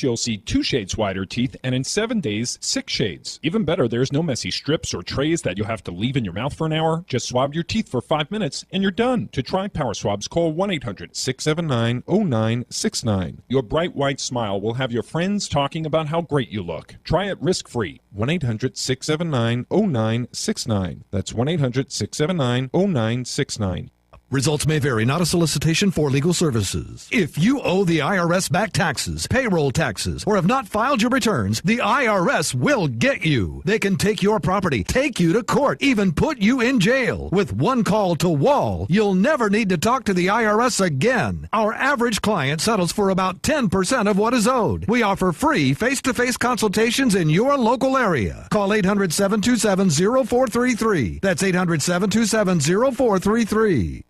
You'll see 2 shades wider teeth, and in 7 days, 6 shades. Even better, there's no messy strips or trays that you'll have to leave in your mouth for an hour. Just swab your teeth for 5 minutes, and you're done. To try Power Swabs, call 1-800-679-0969. Your bright white smile will have your friends talking about how great you look. Try it risk-free. 1-800-679-0969. That's 1-800-679-0969. Results may vary, not a solicitation for legal services. If you owe the IRS back taxes, payroll taxes, or have not filed your returns, the IRS will get you. They can take your property, take you to court, even put you in jail. With one call to Wall, you'll never need to talk to the IRS again. Our average client settles for about 10% of what is owed. We offer free face-to-face consultations in your local area. Call 800-727-0433. That's 800-727-0433.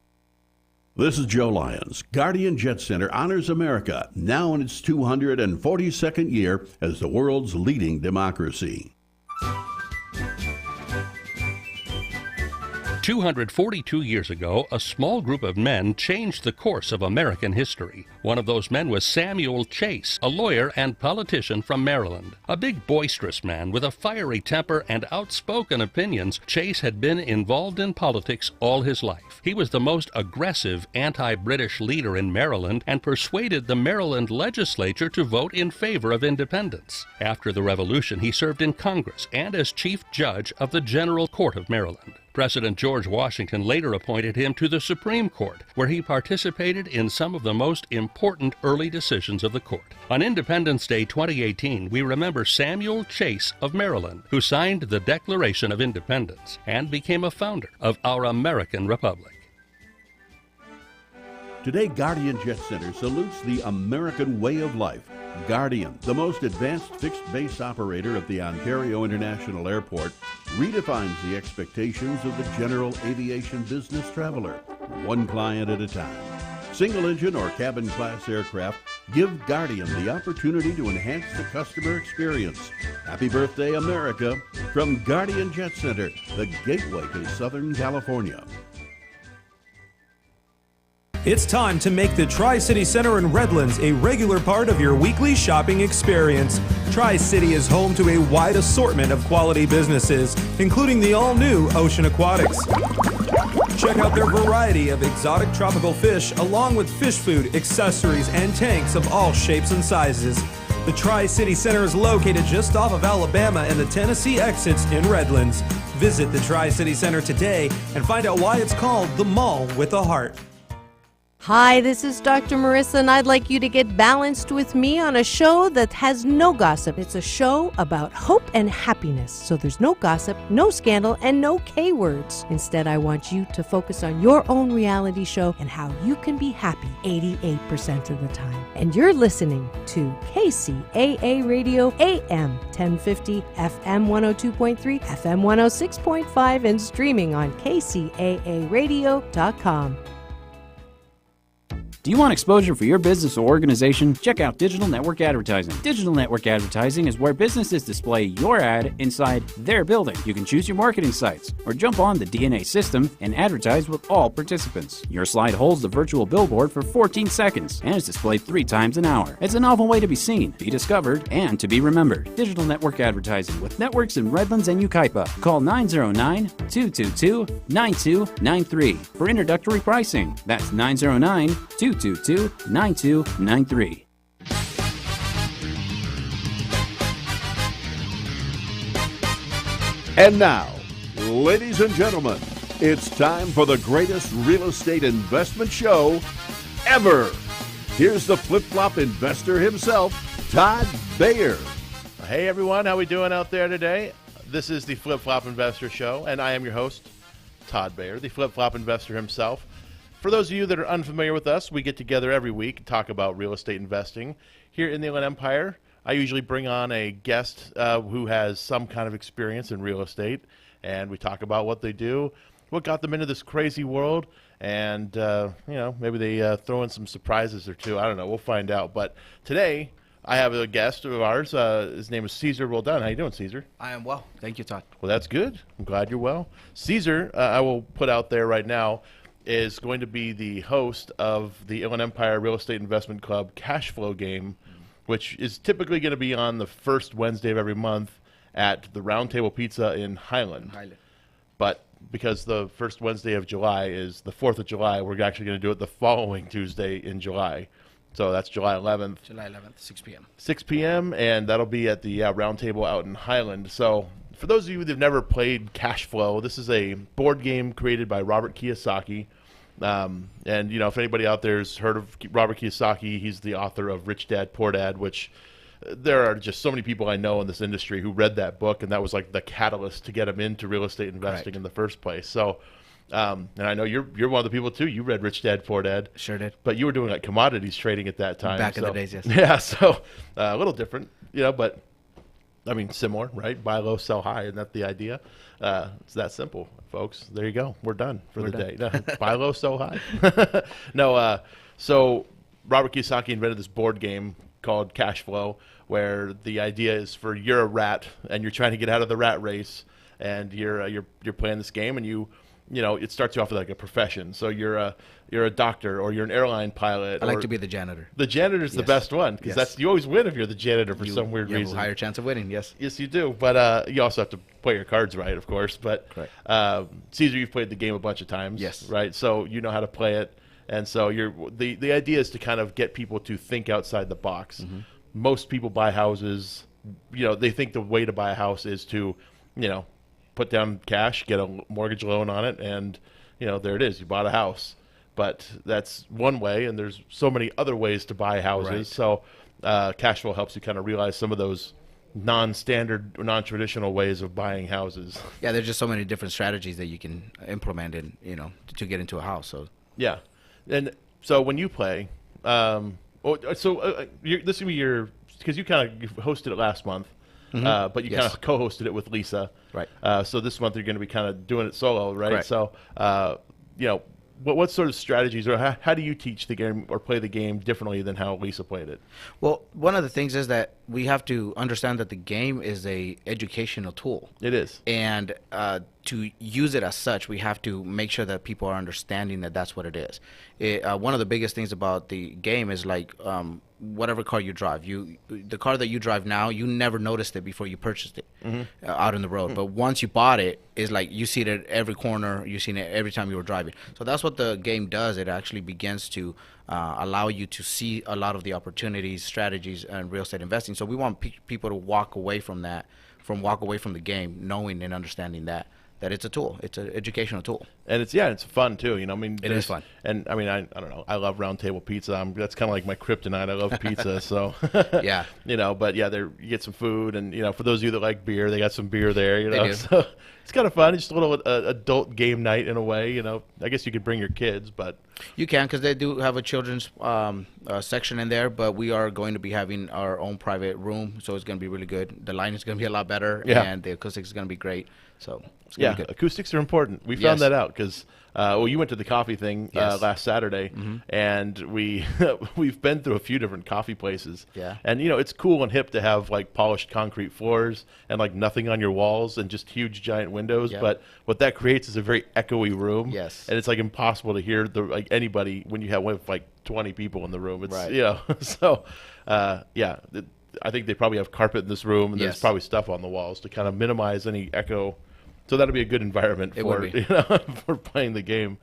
This is Joe Lyons. Guardian Jet Center honors America now in its 242nd year as the world's leading democracy. 242 years ago, a small group of men changed the course of American history. One of those men was Samuel Chase, a lawyer and politician from Maryland. A big, boisterous man with a fiery temper and outspoken opinions, Chase had been involved in politics all his life. He was the most aggressive anti-British leader in Maryland and persuaded the Maryland legislature to vote in favor of independence. After the Revolution, he served in Congress and as Chief Judge of the General Court of Maryland. President George Washington later appointed him to the Supreme Court, where he participated in some of the most important early decisions of the court. On Independence Day 2018, we remember Samuel Chase of Maryland, who signed the Declaration of Independence and became a founder of our American Republic. Today, Guardian Jet Center salutes the American way of life. Guardian, the most advanced fixed-base operator at the Ontario International Airport, redefines the expectations of the general aviation business traveler, one client at a time. Single-engine or cabin-class aircraft give Guardian the opportunity to enhance the customer experience. Happy birthday, America, from Guardian Jet Center, the gateway to Southern California. It's time to make the Tri-City Center in Redlands a regular part of your weekly shopping experience. Tri-City is home to a wide assortment of quality businesses, including the all-new Ocean Aquatics. Check out their variety of exotic tropical fish, along with fish food, accessories, and tanks of all shapes and sizes. The Tri-City Center is located just off of Alabama and the Tennessee exits in Redlands. Visit the Tri-City Center today and find out why it's called the Mall with a Heart. Hi, this is Dr. Marissa, and I'd like you to get balanced with me on a show that has no gossip. It's a show about hope and happiness. So there's no gossip, no scandal, and no K-words. Instead, I want you to focus on your own reality show and how you can be happy 88% of the time. And you're listening to KCAA Radio AM 1050, FM 102.3, FM 106.5, and streaming on kcaaradio.com. Do you want exposure for your business or organization? Check out Digital Network Advertising. Digital Network Advertising is where businesses display your ad inside their building. You can choose your marketing sites or jump on the DNA system and advertise with all participants. Your slide holds the virtual billboard for 14 seconds and is displayed 3 times an hour. It's a novel way to be seen, be discovered, and to be remembered. Digital Network Advertising with networks in Redlands and Yucaipa. Call 909-222-9293 for introductory pricing. That's 909-222-9293. And now, ladies and gentlemen, it's time for the greatest real estate investment show ever. Here's the flip-flop investor himself, Todd Bayer. Hey everyone, how we doing out there today? This is the Flip-Flop Investor Show, and I am your host, Todd Bayer, the Flip-Flop Investor himself. For those of you that are unfamiliar with us, we get together every week and talk about real estate investing. Here in the Inland Empire, I usually bring on a guest who has some kind of experience in real estate, and we talk about what they do, what got them into this crazy world, and maybe they throw in some surprises or two. I don't know. We'll find out. But today, I have a guest of ours. His name is Caesar Roldan. How you doing, Caesar? I am well. Thank you, Todd. Well, that's good. I'm glad you're well. Caesar, I will put out there right now, is going to be the host of the Inland Empire Real Estate Investment Club Cash Flow Game which is typically going to be on the first Wednesday of every month at the Round Table Pizza in Highland. But because the first Wednesday of July is the 4th of July, we're actually going to do it the following Tuesday in July. So that's July 11th. July 11th, 6 p.m. 6 p.m., and that'll be at the Round Table out in Highland. So for those of you that have never played Cash Flow, this is a board game created by Robert Kiyosaki. And, if anybody out there has heard of Robert Kiyosaki, he's the author of Rich Dad, Poor Dad, which there are just so many people I know in this industry who read that book, and that was like the catalyst to get them into real estate investing in the first place. So, and I know you're one of the people too. You read Rich Dad, Poor Dad. Sure did. But you were doing like commodities trading at that time. Back in the days, yes. Yeah, so a little different, but I mean similar, right? Buy low, sell high. Isn't that the idea? It's that simple, folks. There you go. We're done for the day. No, buy low, sell high. No, so Robert Kiyosaki invented this board game called Cash Flow, where the idea is you're a rat and you're trying to get out of the rat race, and you're playing this game, and it starts you off with like a profession. So you're a doctor, or you're an airline pilot. I like to be the janitor. The janitor's the best one, because you always win if you're the janitor for some weird reason. You have a higher chance of winning, yes. Yes, you do. But you also have to play your cards right, of course. But Caesar, you've played the game a bunch of times, yes, right? So you know how to play it, and so the idea is to kind of get people to think outside the box. Mm-hmm. Most people buy houses. They think the way to buy a house is to, put down cash, get a mortgage loan on it, and there it is. You bought a house. But that's one way, and there's so many other ways to buy houses. Right. So cash flow helps you kind of realize some of those non-standard, non-traditional ways of buying houses. Yeah, there's just so many different strategies that you can implement to get into a house. So yeah, and so when you play, this will be your, because you kind of hosted it last month. Mm-hmm. But you kind of co-hosted it with Lisa, right? So this month you're going to be kind of doing it solo, right? Correct. So, what sort of strategies, or how do you teach the game or play the game differently than how Lisa played it? Well, one of the things is that we have to understand that the game is a educational tool. It is, and to use it as such, we have to make sure that people are understanding that that's what it is. One of the biggest things about the game is like whatever car you drive, the car that you drive now, you never noticed it before you purchased it out on the road. But once you bought it, it's like you see it at every corner, you've seen it every time you were driving. So that's what the game does. It actually begins to allow you to see a lot of the opportunities, strategies, and real estate investing. So we want people to walk away from the game knowing and understanding that it's a tool. It's an educational tool. And it's fun too. It is fun. And I mean, I don't know. I love Round Table Pizza. That's kind of like my kryptonite. I love pizza. So yeah, but yeah, you get some food, and for those of you that like beer, they got some beer there. They do. So it's kind of fun. It's just a little adult game night in a way. I guess you could bring your kids, but you can, because they do have a children's section in there. But we are going to be having our own private room, so it's going to be really good. The line is going to be a lot better, and the acoustics is going to be great. So it's going to be good. Acoustics are important. We found that out because you went to the coffee thing last Saturday, and we've been through a few different coffee places. Yeah, and it's cool and hip to have like polished concrete floors and like nothing on your walls and just huge giant windows. Yeah. But what that creates is a very echoey room. Yes, and it's like impossible to hear anybody when you have like 20 people in the room. It's right. So I think they probably have carpet in this room, and there's probably stuff on the walls to kind of minimize any echo. So that'll be a good environment for playing the game.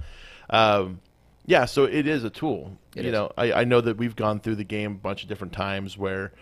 So it is a tool. I know that we've gone through the game a bunch of different times where,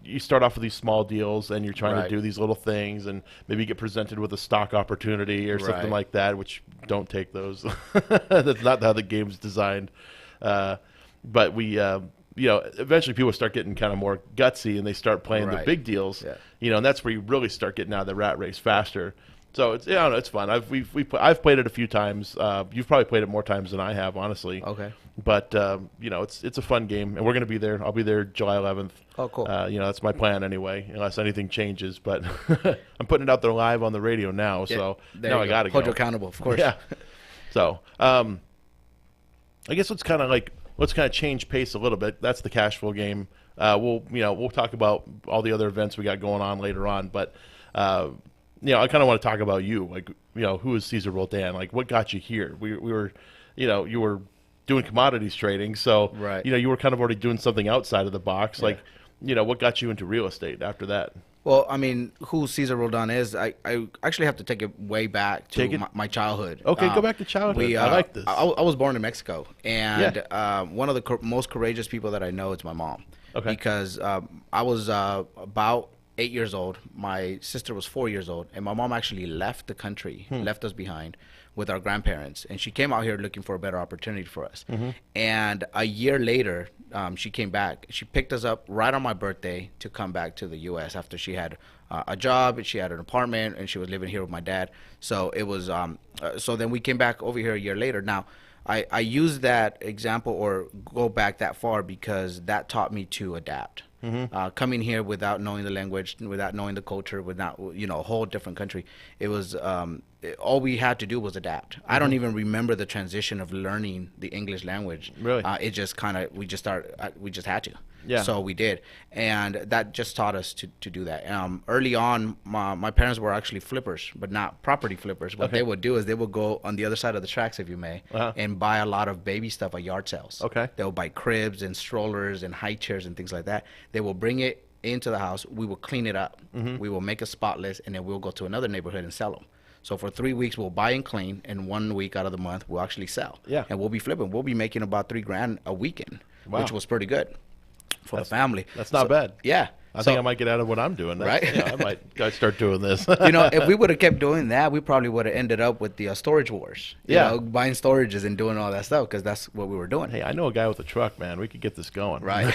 you start off with these small deals and you're trying to do these little things, and maybe you get presented with a stock opportunity or something like that, which don't take those. That's not how the game's designed. But we, eventually people start getting kind of more gutsy and they start playing the big deals, and that's where you really start getting out of the rat race faster. So it's fun. I've played it a few times. You've probably played it more times than I have, honestly. Okay. But it's a fun game, and we're going to be there. I'll be there July 11th. Oh, cool. That's my plan anyway, unless anything changes. But I'm putting it out there live on the radio now, so now I got to go. Hold you accountable, of course. Yeah. So I guess let's kind of change pace a little bit. That's the cash flow game. We'll talk about all the other events we got going on later on, but I kind of want to talk about you. Who is Cesar Roldan? Like, what got you here? We were, you were doing commodities trading. So, Right. you were kind of already doing something outside of the box. Like, what got you into real estate after that? Well, I mean, who Cesar Roldan is, I actually have to take it way back to my childhood. Okay, go back to childhood. I like this. I was born in Mexico, and one of the most courageous people that I know is my mom. Okay. Because I was about 8 years old. My sister was 4 years old, and my mom actually left the country, left us behind with our grandparents, and she came out here looking for a better opportunity for us. And a year later, she came back. She picked us up right on my birthday to come back to the U.S. after she had a job, and she had an apartment, and she was living here with my dad. So it was. So then we came back over here a year later. Now, I use that example or go back that far because that taught me to adapt. Coming here without knowing the language, without knowing the culture, without a whole different country, it was all we had to do was adapt. I don't even remember the transition of learning the English language. Really? It just we just had to. Yeah. So we did, and that just taught us to do that. Early on, my parents were actually flippers, but not property flippers. What they would do is they would go on the other side of the tracks, if you may, and buy a lot of baby stuff at yard sales. Okay. They would buy cribs and strollers and high chairs and things like that. They will bring it into the house. We will clean it up. We will make it spotless, and then we'll go to another neighborhood and sell them. So for 3 weeks, we'll buy and clean, and 1 week out of the month, we'll actually sell. Yeah. And we'll be flipping. We'll be making about $3,000 a weekend, which was pretty good for the family. That's not bad. Yeah. I think I might get out of what I'm doing. Right? Yeah, I might start doing this. If we would have kept doing that, we probably would have ended up with the storage wars. You know, buying storages and doing all that stuff because that's what we were doing. Hey, I know a guy with a truck, man. We could get this going. Right.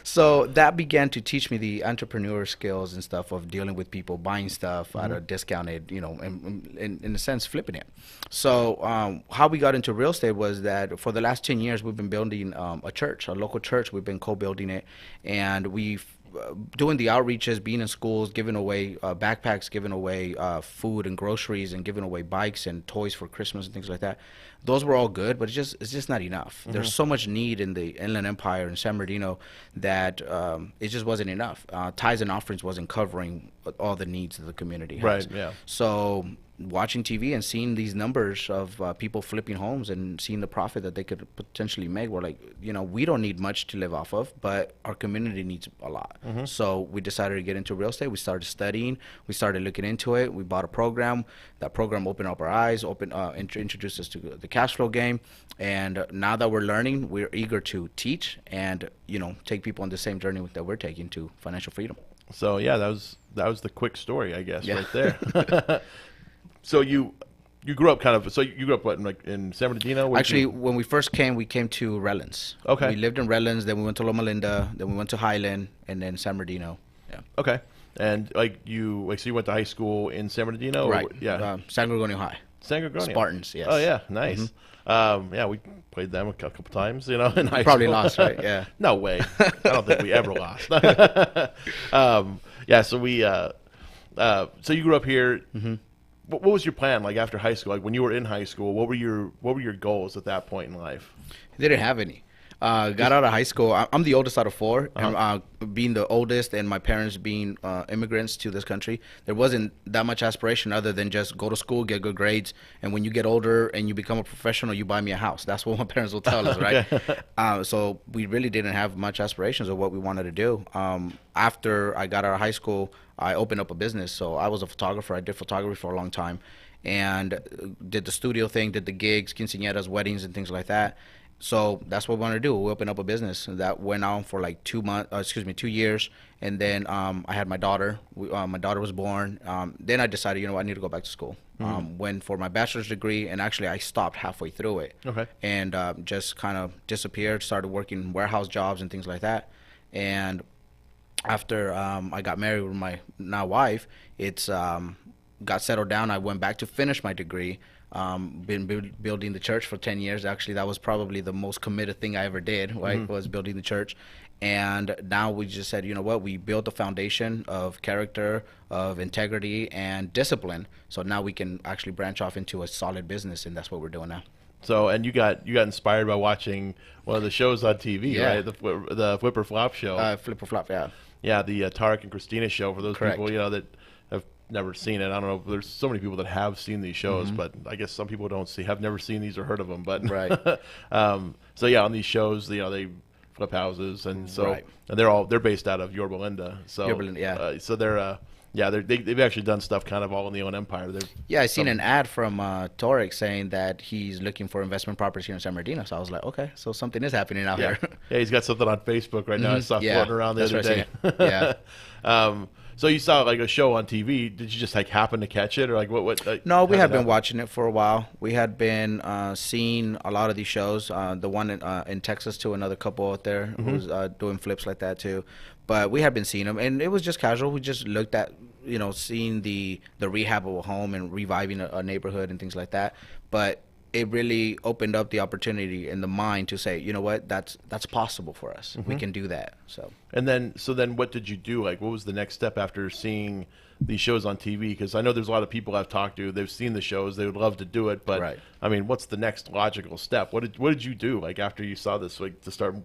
So that began to teach me the entrepreneur skills and stuff of dealing with people, buying stuff at a discounted, and in a sense, flipping it. So how we got into real estate was that for the last 10 years, we've been building a church, a local church. We've been co-building it, and we've doing the outreaches, being in schools, giving away backpacks, giving away food and groceries, and giving away bikes and toys for Christmas and things like that. Those were all good, but it's just not enough. There's so much need in the Inland Empire and San Bernardino that it just wasn't enough. Tithes and offerings wasn't covering all the needs of the community. Right, yeah. So watching TV and seeing these numbers of people flipping homes and seeing the profit that they could potentially make, we're like, we don't need much to live off of, but our community needs a lot. So we decided to get into real estate. We started studying. We started looking into it. We bought a program. That program opened up our eyes, introduced us to the cash flow game. And now that we're learning, we're eager to teach and, take people on the same journey that we're taking to financial freedom. So, yeah, that was the quick story, I guess, right there. So you grew up you grew up in San Bernardino? Actually, when we first came, we came to Redlands. Okay. We lived in Redlands, then we went to Loma Linda, then we went to Highland, and then San Bernardino. Yeah. Okay. And so you went to high school in San Bernardino? Right. Yeah. San Gregorio High. San Gregorio. Spartans, yes. Oh, yeah. Nice. Yeah, we played them a couple times, in high school. Probably lost, right? Yeah. No way. I don't think we ever lost. Yeah, so so you grew up here. What was your plan after high school? When you were in high school, what were your goals at that point in life? Didn't have any. Got out of high school. I'm the oldest out of four. And, being the oldest and my parents being immigrants to this country, there wasn't that much aspiration other than just go to school, get good grades, and when you get older and you become a professional, you buy me a house. That's what my parents will tell us, right? So we really didn't have much aspirations of what we wanted to do. After I got out of high school, I opened up a business. So I was a photographer. I did photography for a long time and did the studio thing, did the gigs, quinceañeras, weddings, and things like that. So that's what we wanted to do. We opened up a business that went on for 2 years. And then I had my daughter. My daughter was born. Then I decided, I need to go back to school. Went for my bachelor's degree, and actually I stopped halfway through it. Okay. And just kind of disappeared, started working warehouse jobs and things like that. And after I got married with my now wife, got settled down. I went back to finish my degree. Been building the church for 10 years. Actually, that was probably the most committed thing I ever did, right? Was building the church. And now we just said, we built a foundation of character, of integrity, and discipline. So now we can actually branch off into a solid business, and that's what we're doing now. So, and you got inspired by watching one of the shows on TV, right? The Flip or Flop show. Flip or Flop, yeah. Yeah, the Tarek and Christina show, for those people, that have never seen it. I don't know. There's so many people that have seen these shows, Mm-hmm. but I guess some people have never seen these or heard of them. But Right. So yeah, on these shows, they flip houses, and so Right. and they're based out of Yorba Linda. So Yorba Linda, yeah. so they've actually done stuff kind of all in the Inland Empire. Yeah, I seen an ad from Torek saying that he's looking for investment properties here in San Bernardino. So I was like, okay, so something is happening out Yeah. here. Yeah, he's got something on Facebook right now. I saw Yeah, floating around the that's other day. where I seen it. So you saw like a show on TV. Did you just like happen to catch it, or like what? No, we how had did been that- watching it for a while. We had been seeing a lot of these shows. The one in Texas too, another couple out there who's doing flips like that too. But we had been seeing them, and it was just casual. We just looked at, seeing the rehab of a home and reviving a neighborhood and things like that. But it really opened up the opportunity in the mind to say, you know what, that's possible for us. We can do that. So. And then what did you do? Like, what was the next step after seeing these shows on TV? Because I know there's a lot of people I've talked to. They've seen the shows. They would love to do it, but Right. I mean, what's the next logical step? What did you do like after you saw this, like to start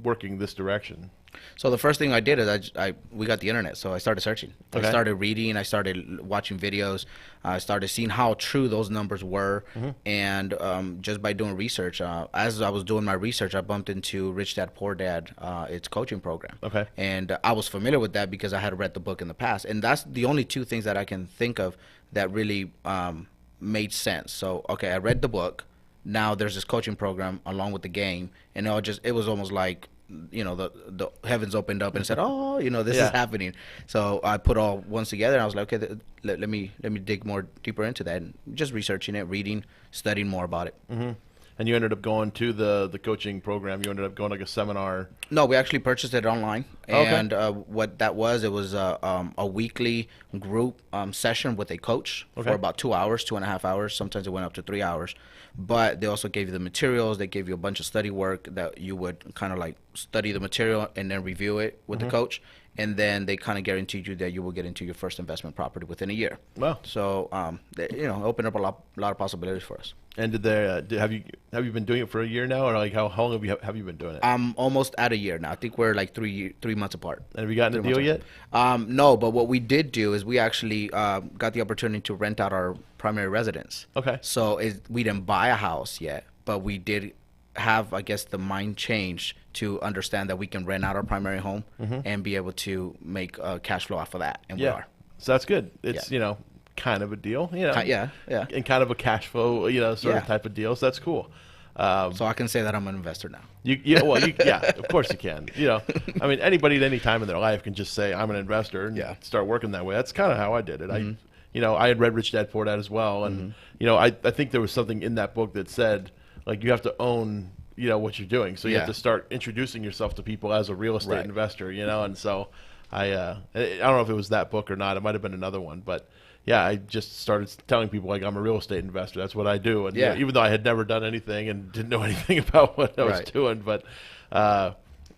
working this direction? So the first thing I did is we got the internet, so I started searching. Okay. I started reading. I started watching videos. I started seeing how true those numbers were, and just by doing research, as I was doing my research, I bumped into Rich Dad Poor Dad, its coaching program. Okay. And I was familiar with that because I had read the book in the past, and that's the only two things that I can think of that really made sense. So okay, I read the book. Now there's this coaching program along with the game, and it was almost like, the heavens opened up and said, oh, this is happening. So I put all ones together, and I was like, okay, let me dig deeper into that, and just researching it, reading, studying more about it. Mm-hmm. And you ended up going to the coaching program. You ended up going like a seminar. No, we actually purchased it online, Okay. and what that was, it was a weekly group session with a coach Okay. for about 2 hours, 2.5 hours. Sometimes it went up to 3 hours. But they also gave you the materials. They gave you a bunch of study work that you would kind of like study the material and then review it with the coach. And then they kind of guaranteed you that you will get into your first investment property within a year. Wow. So, opened up a lot of possibilities for us. And did they have you been doing it for a year now, or like how long have you been doing it? I'm almost at a year now. I think we're like 3 months apart. And have you gotten a 3 deal months yet? apart. No, but what we did do is we actually got the opportunity to rent out our primary residence. Okay. So we didn't buy a house yet, but we did have, I guess, the mind change to understand that we can rent out our primary home and be able to make cash flow off of that, and we are. So that's good. It's kind of a deal, Yeah. and kind of a cash flow, sort of Yeah. type of deal. So that's cool. So I can say that I'm an investor now. Of course you can. I mean, anybody at any time in their life can just say I'm an investor and start working that way. That's kind of how I did it. I had read Rich Dad Poor Dad as well, and I think there was something in that book that said like you have to own what you're doing, so you have to start introducing yourself to people as a real estate investor, and so I don't know if it was that book or not. It might have been another one, but yeah, I just started telling people like I'm a real estate investor. That's what I do, and even though I had never done anything and didn't know anything about what I was doing, but I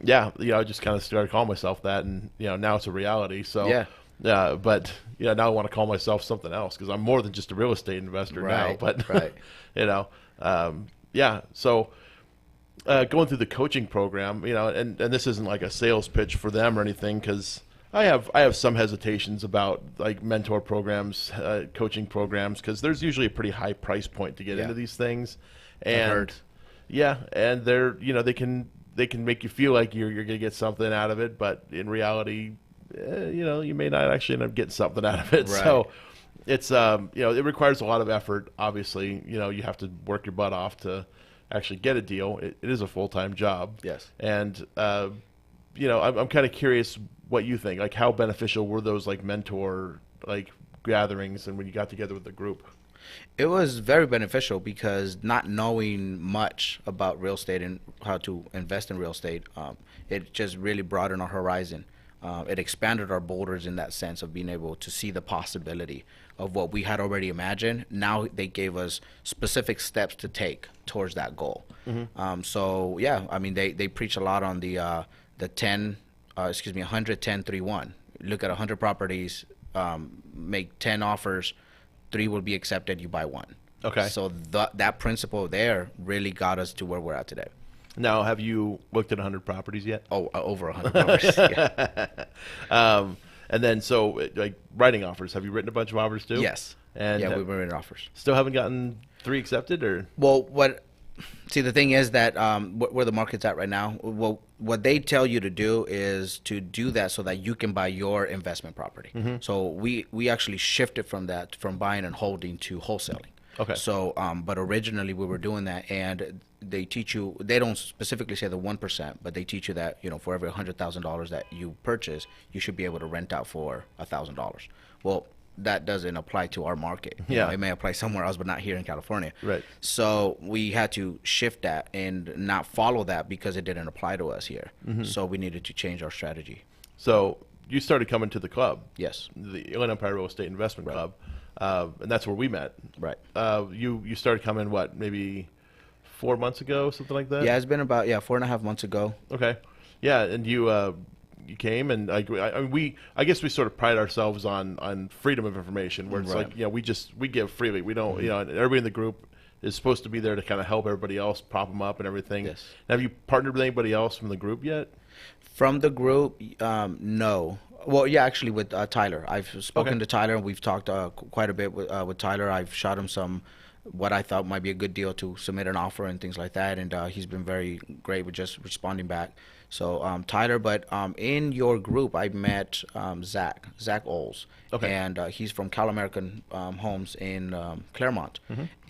just kind of started calling myself that, and now it's a reality. So but now I want to call myself something else because I'm more than just a real estate investor now. But so. Going through the coaching program, and this isn't like a sales pitch for them or anything, because I have some hesitations about like mentor programs, coaching programs, because there's usually a pretty high price point to get into these things, and and they're they can make you feel like you're gonna get something out of it, but in reality, you may not actually end up getting something out of it. So it's it requires a lot of effort. Obviously, you have to work your butt off to actually get a deal. It is a full-time job. Yes. And I'm kind of curious what you think. Like, how beneficial were those like mentor like gatherings and when you got together with the group? It was very beneficial because not knowing much about real estate and how to invest in real estate, it just really broadened our horizon. It expanded our borders in that sense of being able to see the possibility of what we had already imagined. Now they gave us specific steps to take towards that goal. So yeah, I mean they preach a lot on the 100-10-3-1. Look at 100 properties, make 10 offers, 3 will be accepted. You buy 1. Okay. So that principle there really got us to where we're at today. Now, have you looked at 100 properties yet? Oh, over 100 properties. Yeah. And then like writing offers. Have you written a bunch of offers too? Yes. And yeah, we've been writing offers. Still haven't gotten 3 accepted, or? Well, see, the thing is that where the market's at right now, well, what they tell you to do is to do that so that you can buy your investment property. So we actually shifted from buying and holding to wholesaling. Okay. So, but originally we were doing that, and they teach you. They don't specifically say the 1%, but they teach you that for every $100,000 that you purchase, you should be able to rent out for $1,000. Well, that doesn't apply to our market. It may apply somewhere else, but not here in California. Right. So we had to shift that and not follow that because it didn't apply to us here. So we needed to change our strategy. So you started coming to the club. Yes. The Inland Empire Real Estate Investment Club, and that's where we met. Right. You started coming maybe 4 months ago, something like that? Yeah, it's been about 4.5 months ago. Okay. Yeah, and you came, and I guess we sort of pride ourselves on freedom of information, where it's like we give freely. We don't and everybody in the group is supposed to be there to kind of help everybody else prop them up and everything. Yes. Have you partnered with anybody else from the group yet? From the group, no. Well, yeah, actually with Tyler. I've spoken to Tyler, and we've talked quite a bit with Tyler. I've shot him what I thought might be a good deal to submit an offer and things like that, and he's been very great with just responding back. So Tyler, but in your group, I met Zach Oles, and he's from Cal American Homes in Claremont,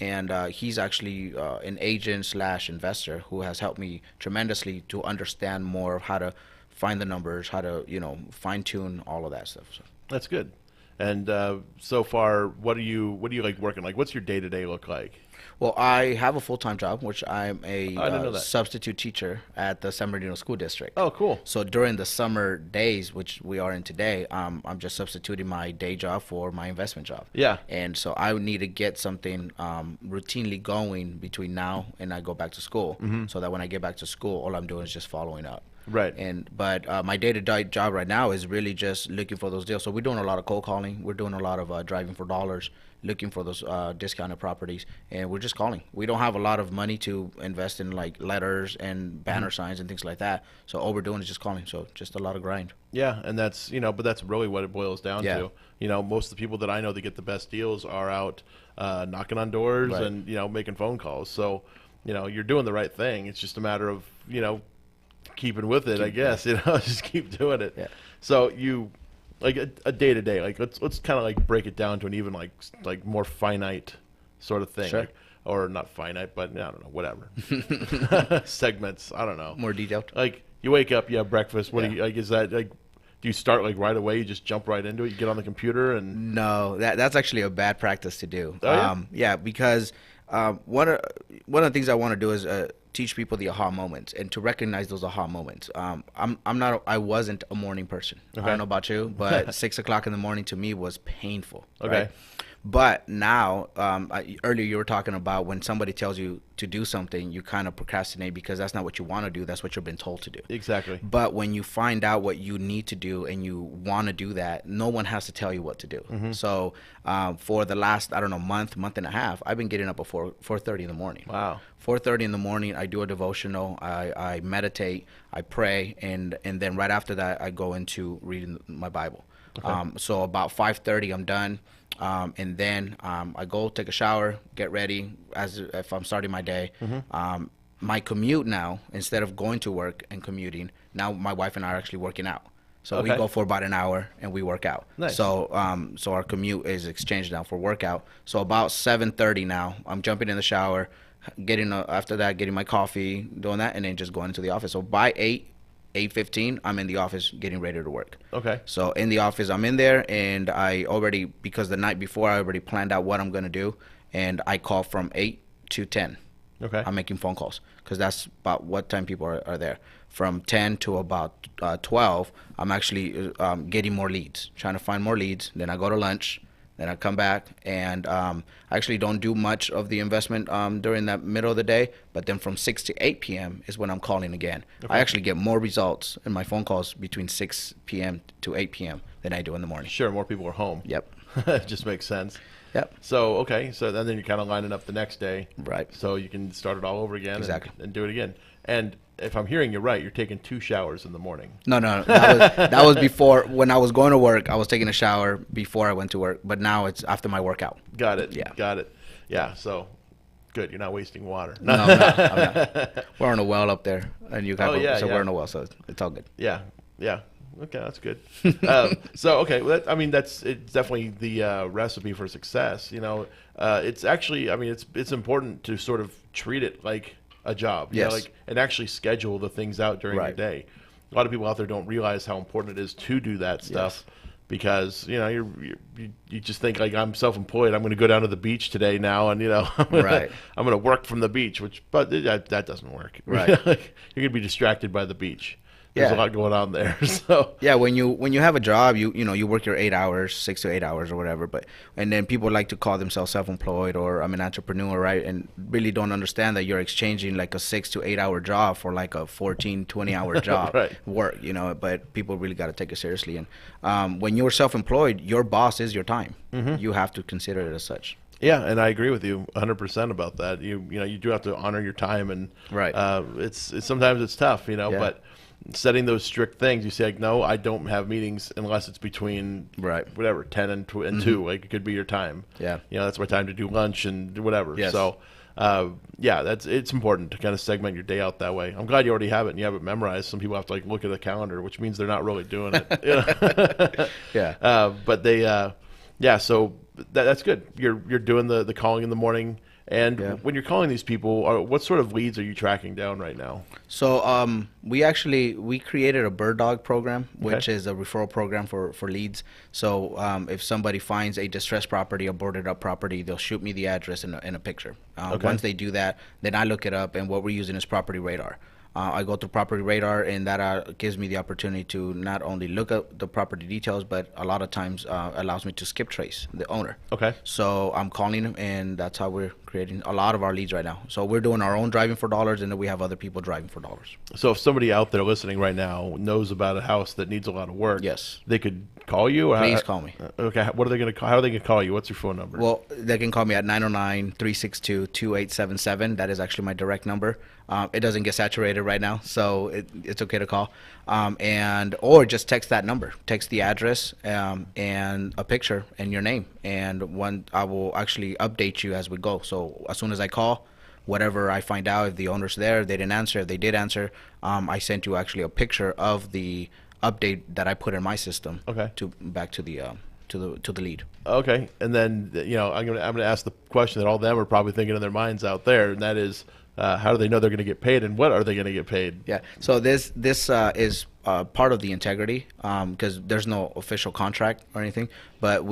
and he's actually an agent / investor who has helped me tremendously to understand more of how to find the numbers, how to fine tune all of that stuff. So. That's good. And so far, what are you like working? Like, what's your day-to-day look like? Well, I have a full-time job, which I'm a substitute teacher at the San Bernardino School District. Oh, cool. So during the summer days, which we are in today, I'm just substituting my day job for my investment job. Yeah. And so I would need to get something routinely going between now and I go back to school, so that when I get back to school, all I'm doing is just following up. Right. But my day-to-day job right now is really just looking for those deals. So we're doing a lot of cold calling. We're doing a lot of driving for dollars, looking for those discounted properties, and we're just calling. We don't have a lot of money to invest in like letters and banner signs and things like that. So all we're doing is just calling. So just a lot of grind. Yeah, and that's but that's really what it boils down to. Most of the people that I know that get the best deals are out knocking on doors and making phone calls. So you're doing the right thing. It's just a matter of keeping with it, I guess. Just keep doing it. Yeah. So you like a day to day. Like let's kind of like break it down to an even like more finite sort of thing. Sure. Like, or not finite, but I don't know, whatever. Segments. I don't know. More detailed. Like you wake up, you have breakfast. What do you like? Is that like? Do you start like right away? You just jump right into it. You get on the computer and. No, that's actually a bad practice to do. Oh, yeah? Because one of the things I want to do is teach people the aha moments and to recognize those aha moments. I wasn't a morning person. I don't know about you, but 6 o'clock in the morning to me was painful. Okay. Right? But now, earlier you were talking about when somebody tells you to do something, you kind of procrastinate because that's not what you want to do. That's what you've been told to do. Exactly. But when you find out what you need to do and you want to do that, no one has to tell you what to do. So for the last, month and a half, I've been getting up at 4:30 in the morning. Wow. 4:30 in the morning, I do a devotional, I meditate, I pray, and then right after that, I go into reading my Bible. Okay. So about 5:30, I'm done. And then I go take a shower, get ready as if I'm starting my day. My commute now, instead of going to work and commuting, now my wife and I are actually working out. So we go for about an hour and we work out. Nice. So so our commute is exchanged now for workout. So about 7:30 now, I'm jumping in the shower, getting my coffee, doing that, and then just going into the office. So by 8:15, I'm in the office getting ready to work. Okay. So in the office, I'm in there, and because the night before, I already planned out what I'm going to do, and I call from 8 to 10. Okay. I'm making phone calls because that's about what time people are there. From 10 to about 12, I'm actually getting more leads, trying to find more leads. Then I go to lunch. Then I come back, and I actually don't do much of the investment during that middle of the day. But then from 6 to 8 p.m. is when I'm calling again. Okay. I actually get more results in my phone calls between 6 p.m. to 8 p.m. than I do in the morning. Sure, more people are home. Yep. It just makes sense. Yep. So, okay, so then you're kind of lining up the next day. Right. So you can start it all over again Exactly. and do it again. And if I'm hearing you right, you're taking 2 showers in the morning. No. That was before. When I was going to work, I was taking a shower before I went to work. But now it's after my workout. Got it. Yeah. Got it. Yeah. So good. You're not wasting water. No, I'm not. We're on a well up there, and you got we're on a well, so it's all good. Yeah. Yeah. Okay, that's good. So okay, well, it's definitely the recipe for success. It's actually, it's important to sort of treat it like a job. Yes. And actually schedule the things out during your day. A lot of people out there don't realize how important it is to do that stuff. Yes. Because you just think like, I'm self-employed, I'm going to go down to the beach today now, and I'm going to work from the beach, but that doesn't work. Right. You're going to be distracted by the beach. There's a lot going on there. So yeah, when you have a job, you work your 8 hours, 6 to 8 hours or whatever. And then people like to call themselves self-employed or I'm an entrepreneur, right? And really don't understand that you're exchanging like a 6 to 8 hour job for like a 14, 20 hour job work. But people really got to take it seriously. And when you're self-employed, your boss is your time. Mm-hmm. You have to consider it as such. Yeah, and I agree with you 100% about that. You do have to honor your time, and it's sometimes it's tough, but setting those strict things, you say like, no, I don't have meetings unless it's between whatever 10 and 2. Like it could be your time. Yeah, that's my time to do lunch and whatever. Yes. So it's important to kind of segment your day out that way. I'm glad you already have it and you have it memorized. Some people have to like look at a calendar, which means they're not really doing it. Yeah. But they so that's good. You're doing the calling in the morning. And when you're calling these people, what sort of leads are you tracking down right now? So we created a bird dog program, which is a referral program for leads. So if somebody finds a distressed property, a boarded up property, they'll shoot me the address in a picture. Once they do that, then I look it up, and what we're using is Property Radar. I go through Property Radar, and that gives me the opportunity to not only look up the property details, but a lot of times allows me to skip trace the owner. Okay. So I'm calling them, and that's how we're creating a lot of our leads right now. So we're doing our own driving for dollars, and then we have other people driving for dollars. So if somebody out there listening right now knows about a house that needs a lot of work, yes, they could call you? Please call me. Okay. What are they going to call? How are they going to call you? What's your phone number? Well, they can call me at 909-362-2877. That is actually my direct number. It doesn't get saturated right now, so it's okay to call. Or just text that number. Text the address and a picture and your name. And I will actually update you as we go. So as soon as I call, whatever I find out, if the owner's there, if they didn't answer, if they did answer, I sent you actually a picture of the update that I put in my system. Okay. Back to the lead. Okay, and then I'm gonna ask the question that all of them are probably thinking in their minds out there, and that is, how do they know they're going to get paid, and what are they going to get paid? Yeah. So this is part of the integrity, because there's no official contract or anything, but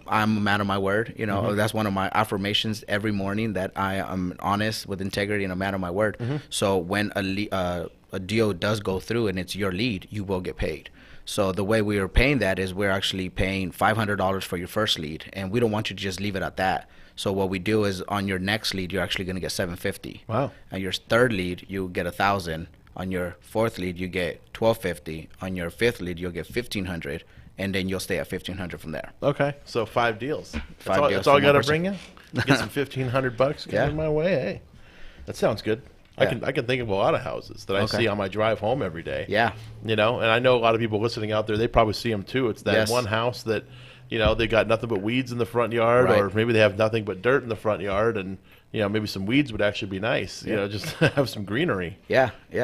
I'm a man of my word. That's one of my affirmations every morning, that I am honest with integrity and a man of my word. Mm-hmm. So when a deal does go through and it's your lead, you will get paid. So the way we are paying that is we're actually paying $500 for your first lead, and we don't want you to just leave it at that. So what we do is on your next lead, you're actually going to get $750. Wow. On your third lead, you get $1,000. On your fourth lead, you get $1,250. On your fifth lead, you'll get $1,500, and then you'll stay at $1,500 from there. Okay, so 5 deals. Deals. That's all I got to bring you. Get some $1,500 coming my way. Hey, that sounds good. Yeah. I can think of a lot of houses that I see on my drive home every day. Yeah. And I know a lot of people listening out there, they probably see them too. It's that one house that, they got nothing but weeds in the front yard, or maybe they have nothing but dirt in the front yard, and, maybe some weeds would actually be nice, just have some greenery. Yeah. They,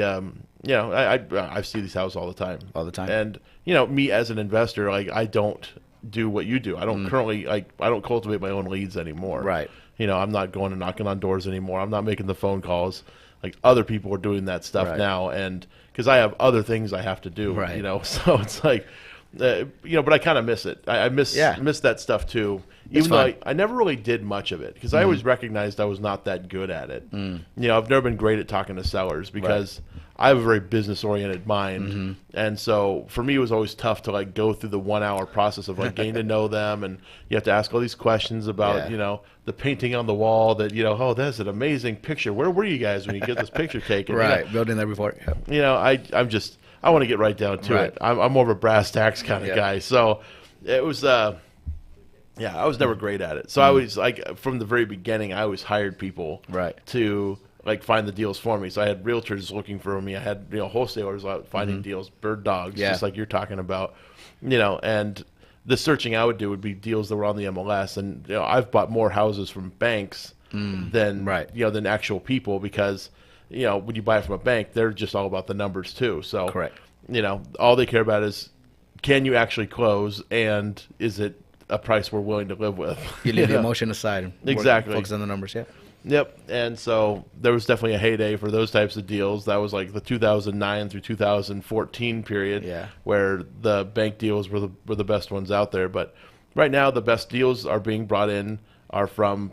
I see these houses all the time. And, me as an investor, like, I don't do what you do. I don't currently, I don't cultivate my own leads anymore. Right. I'm not going and knocking on doors anymore. I'm not making the phone calls. Like, other people are doing that stuff now, and because I have other things I have to do, so it's like, but I kind of miss it. I miss that stuff too. Even though I never really did much of it, because I always recognized I was not that good at it. I've never been great at talking to sellers, because I have a very business-oriented mind, and so for me it was always tough to like go through the 1 hour process of like getting to know them, and you have to ask all these questions about the painting on the wall that oh, that's an amazing picture. Where were you guys when you get this picture taken? Building there before. I want to get right down to it. I'm more of a brass tacks kind of guy, so it was. I was never great at it. So I was like, from the very beginning, I always hired people to like find the deals for me. So I had realtors looking for me. I had wholesalers out finding deals, bird dogs, just like you're talking about. And the searching I would do would be deals that were on the MLS. And I've bought more houses from banks than than actual people, because when you buy it from a bank, they're just all about the numbers too. So correct. All they care about is, can you actually close, and is it a price we're willing to live with? You leave the emotion aside and exactly focus on the numbers. Yep. And so there was definitely a heyday for those types of deals. That was like the 2009 through 2014 period, where the bank deals were the best ones out there. But right now, the best deals are being brought in are from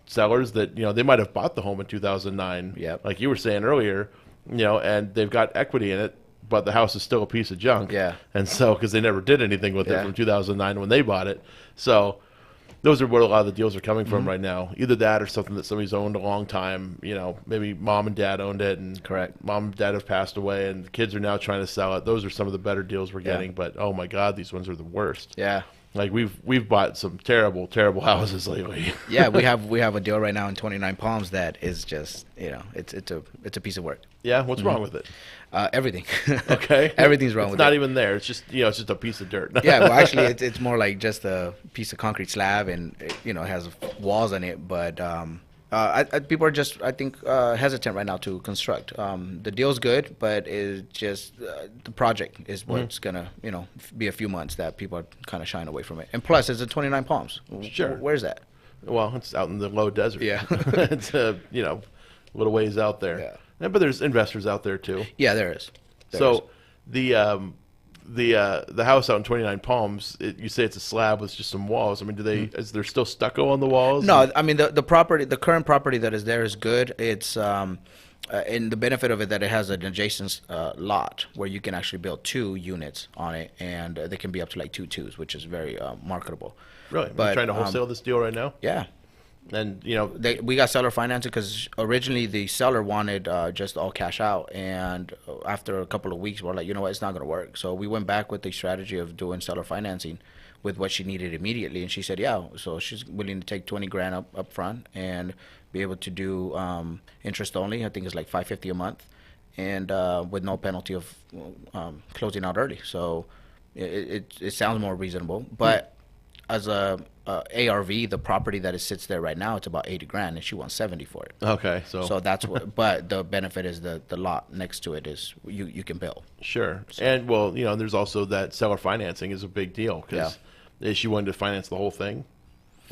sellers that they might have bought the home in 2009, like you were saying earlier, and they've got equity in it, but the house is still a piece of junk. And so, because they never did anything with it from 2009 when they bought it. So those are where a lot of the deals are coming from right now. Either that or something that somebody's owned a long time. Maybe mom and dad owned it, and mom and dad have passed away, and the kids are now trying to sell it. Those are some of the better deals we're getting. But oh my God, these ones are the worst. Like we've bought some terrible houses lately. we have a deal right now in 29 Palms that is just it's a piece of work. What's wrong with it? Everything. Okay. Everything's wrong with it. It's not even there. It's just it's just a piece of dirt. Well, actually, it's more like just a piece of concrete slab, and it has walls on it. But people are just, I think, hesitant right now to construct. The deal's good, but it's just the project is what's gonna be a few months that people are kind of shying away from it. And plus, it's a 29 Palms. Sure. Where's that? Well, it's out in the low desert. It's a little ways out there. But there's investors out there too. There is. The house out in 29 Palms, you say it's a slab with just some walls. I mean, is there still stucco on the walls? No, I mean the current property that is there is good. It's and the benefit of it that it has an adjacent lot where you can actually build 2 units on it, and they can be up to like 2 twos, which is very marketable. Really? But, are you trying to wholesale this deal right now? Yeah. And we got seller financing because originally the seller wanted just all cash out, and after a couple of weeks we're like, it's not going to work. So we went back with the strategy of doing seller financing with what she needed immediately, and she said so she's willing to take $20,000 up front and be able to do interest only. I think it's like $550 a month, and with no penalty of closing out early. So it sounds more reasonable, but as a ARV, the property that sits there right now, it's about $80,000, and she wants $70,000 for it. Okay, so that's what. But the benefit is the lot next to it is you can build. Sure, so. And well, there's also that seller financing is a big deal because is she wanting to finance the whole thing,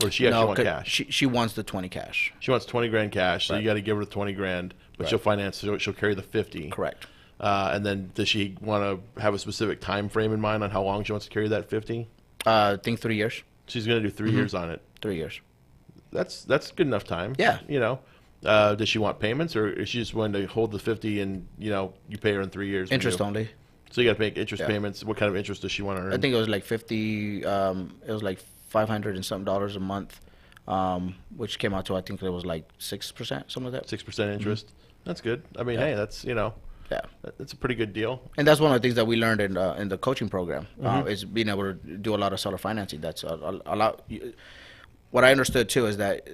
or does she actually want cash? She wants the 20 cash. She wants $20,000 cash, so you got to give her the $20,000, but she'll finance. So she'll carry the 50. Correct. And then does she want to have a specific time frame in mind on how long she wants to carry that 50? I think 3 years. She's going to do 3 years on it. 3 years. That's good enough time. Yeah. Does she want payments, or is she just willing to hold the 50 and you pay her in 3 years? Interest only. So you got to make interest payments. What kind of interest does she want to earn? I think it was like 50. It was like $500 and something a month, which came out to, I think it was like 6%, something like that. 6% interest. That's good. I mean, hey, that's that's a pretty good deal. And that's one of the things that we learned in the coaching program is being able to do a lot of seller financing. That's a lot. What I understood too is that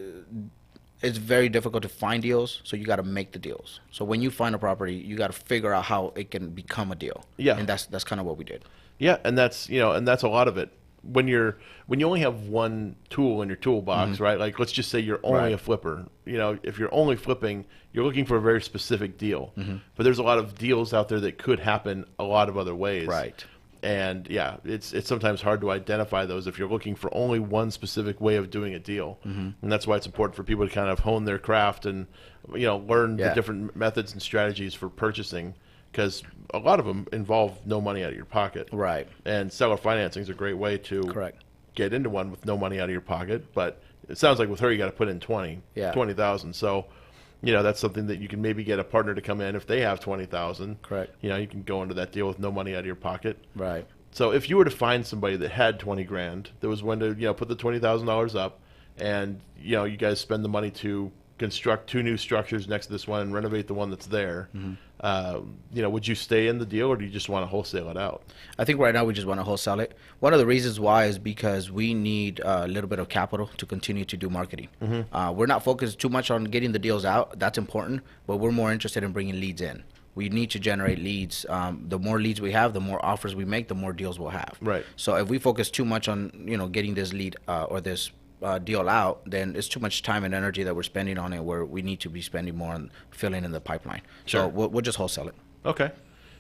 it's very difficult to find deals, so you got to make the deals. So when you find a property, you got to figure out how it can become a deal. Yeah, and that's kind of what we did. Yeah, and that's a lot of it. When you only have one tool in your toolbox, right? Like let's just say you're only a flipper. If you're only flipping, you're looking for a very specific deal. But there's a lot of deals out there that could happen a lot of other ways. Right. And it's sometimes hard to identify those if you're looking for only one specific way of doing a deal. And that's why it's important for people to kind of hone their craft and learn the different methods and strategies for purchasing. Because a lot of them involve no money out of your pocket. Right. And seller financing is a great way to get into one with no money out of your pocket. But it sounds like with her, you got to put in 20,000. So, that's something that you can maybe get a partner to come in if they have 20,000. Correct. You can go into that deal with no money out of your pocket. Right. So if you were to find somebody that had $20,000, that was willing to, put the $20,000 up, and you guys spend the money to construct 2 new structures next to this one and renovate the one that's there, would you stay in the deal, or do you just want to wholesale it out? I think right now we just want to wholesale it. One of the reasons why is because we need a little bit of capital to continue to do marketing. We're not focused too much on getting the deals out. That's important, but we're more interested in bringing leads in. We need to generate leads. The more leads we have, the more offers we make, the more deals we'll have. Right. So if we focus too much on getting this lead or this deal out, then it's too much time and energy that we're spending on it, where we need to be spending more on filling in the pipeline. Sure. So we'll just wholesale it. Okay.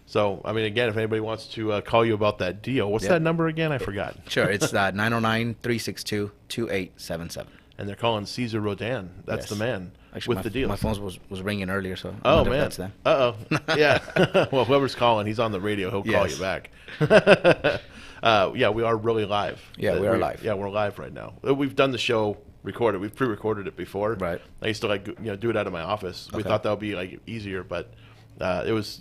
So, I mean, again, if anybody wants to call you about that deal, what's that number again? I forgot. Sure. It's 909-362-2877. And they're calling Cesar Rodan. That's the man. Actually, with the deal. My phone was ringing earlier, so I oh wonder if man, that's them. Yeah. Well, whoever's calling, he's on the radio. He'll call you back. Yeah, we are really live. Yeah, we are live. Yeah, we're live right now. We've done the show recorded. We've pre-recorded it before. Right. I used to do it out of my office. We thought that would be easier, but it was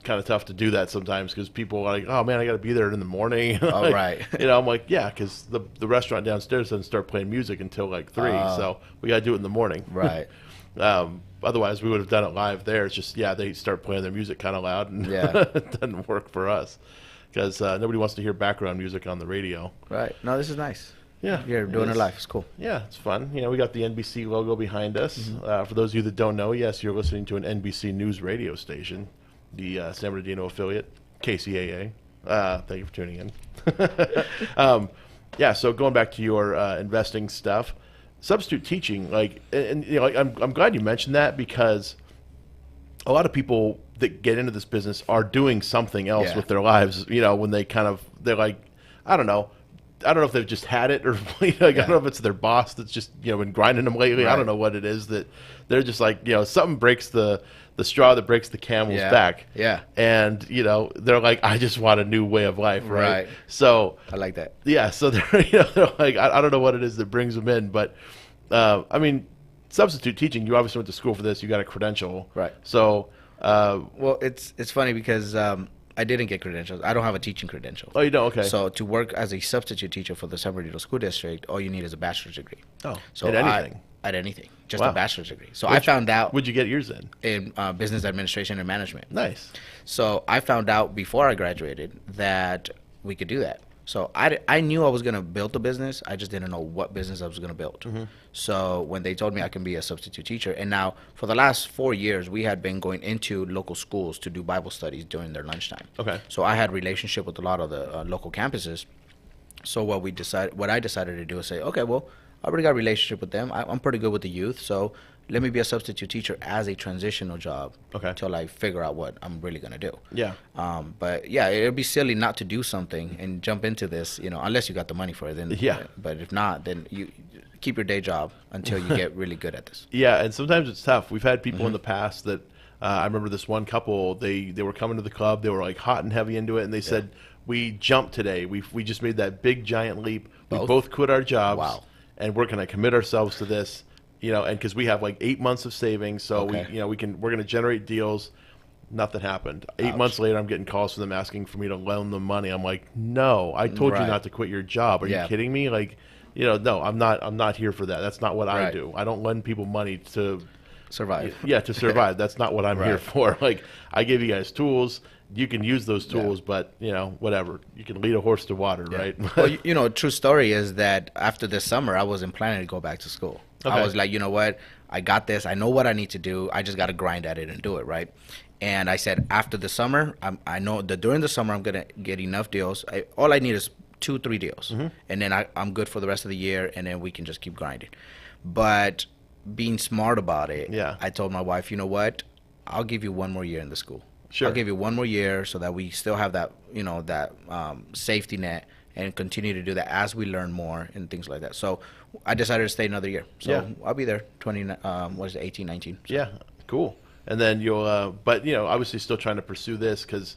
kind of tough to do that sometimes because people are like, oh man, I got to be there in the morning. Oh, right. I'm like, yeah, because the restaurant downstairs doesn't start playing music until 3, so we got to do it in the morning. Right. Otherwise, we would have done it live there. It's just, they start playing their music kind of loud, and it doesn't work for us because nobody wants to hear background music on the radio. Right. No, this is nice. Yeah. You're doing it live. It's cool. Yeah, it's fun. We got the NBC logo behind us. For those of you that don't know, yes, you're listening to an NBC News radio station, the San Bernardino affiliate, KCAA. Thank you for tuning in. So going back to your investing stuff, substitute teaching, I'm glad you mentioned that because a lot of people that get into this business are doing something else with their lives. When they're like, I don't know if they've just had it or I don't know if it's their boss that's just been grinding them lately. Right. I don't know what it is that they're just something breaks the straw that breaks the camel's back. Yeah. And they're like, I just want a new way of life, right? So I like that. Yeah. So they're they're like, I don't know what it is that brings them in, but I mean, substitute teaching. You obviously went to school for this. You got a credential, right? So well, it's funny because I didn't get credentials. I don't have a teaching credential. Oh, you don't? Okay. So to work as a substitute teacher for the San Bernardino School District, all you need is a bachelor's degree. Oh, so at anything? At anything. Just a bachelor's degree. So I found out. What'd you get yours in? In business administration and management. Nice. So I found out before I graduated that we could do that. So I knew I was going to build a business. I just didn't know what business I was going to build. So when they told me I can be a substitute teacher, and now for the last 4 years, we had been going into local schools to do Bible studies during their lunchtime. Okay. So I had relationship with a lot of the local campuses. So what I decided to do is say, okay, well, I already got a relationship with them. I'm pretty good with the youth, so let me be a substitute teacher as a transitional job until I figure out what I'm really going to do. Yeah. But yeah, it'd be silly not to do something and jump into this, unless you got the money for it. Then But if not, then you keep your day job until you get really good at this. Yeah, and sometimes it's tough. We've had people in the past that I remember this one couple. They were coming to the club. They were like hot and heavy into it, and they said, "We jumped today. We just made that big giant leap. We both quit our jobs. Wow. And we're going to commit ourselves to this." And because we have 8 months of savings, so we're going to generate deals. Nothing happened. 8 months later, I'm getting calls from them asking for me to loan them money. I'm like, no, I told you not to quit your job. Are you kidding me? No, I'm not here for that. That's not what I do. I don't lend people money to survive. Yeah, to survive. That's not what I'm here for. I give you guys tools. You can use those tools, but whatever. You can lead a horse to water, right? Well, true story is that after this summer, I wasn't planning to go back to school. Okay. I was like, you know what? I got this. I know what I need to do. I just got to grind at it and do it, right? And I said, after the summer, I know that during the summer, I'm going to get enough deals. All I need is 2-3 deals. And then I'm good for the rest of the year, and then we can just keep grinding. But being smart about it, I told my wife, you know what? I'll give you 1 more year in the school. Sure. I'll give you 1 more year so that we still have that, that safety net and continue to do that as we learn more and things like that. So I decided to stay another year. So I'll be there 18, 19. So. Yeah, cool. And then you'll, but obviously still trying to pursue this because,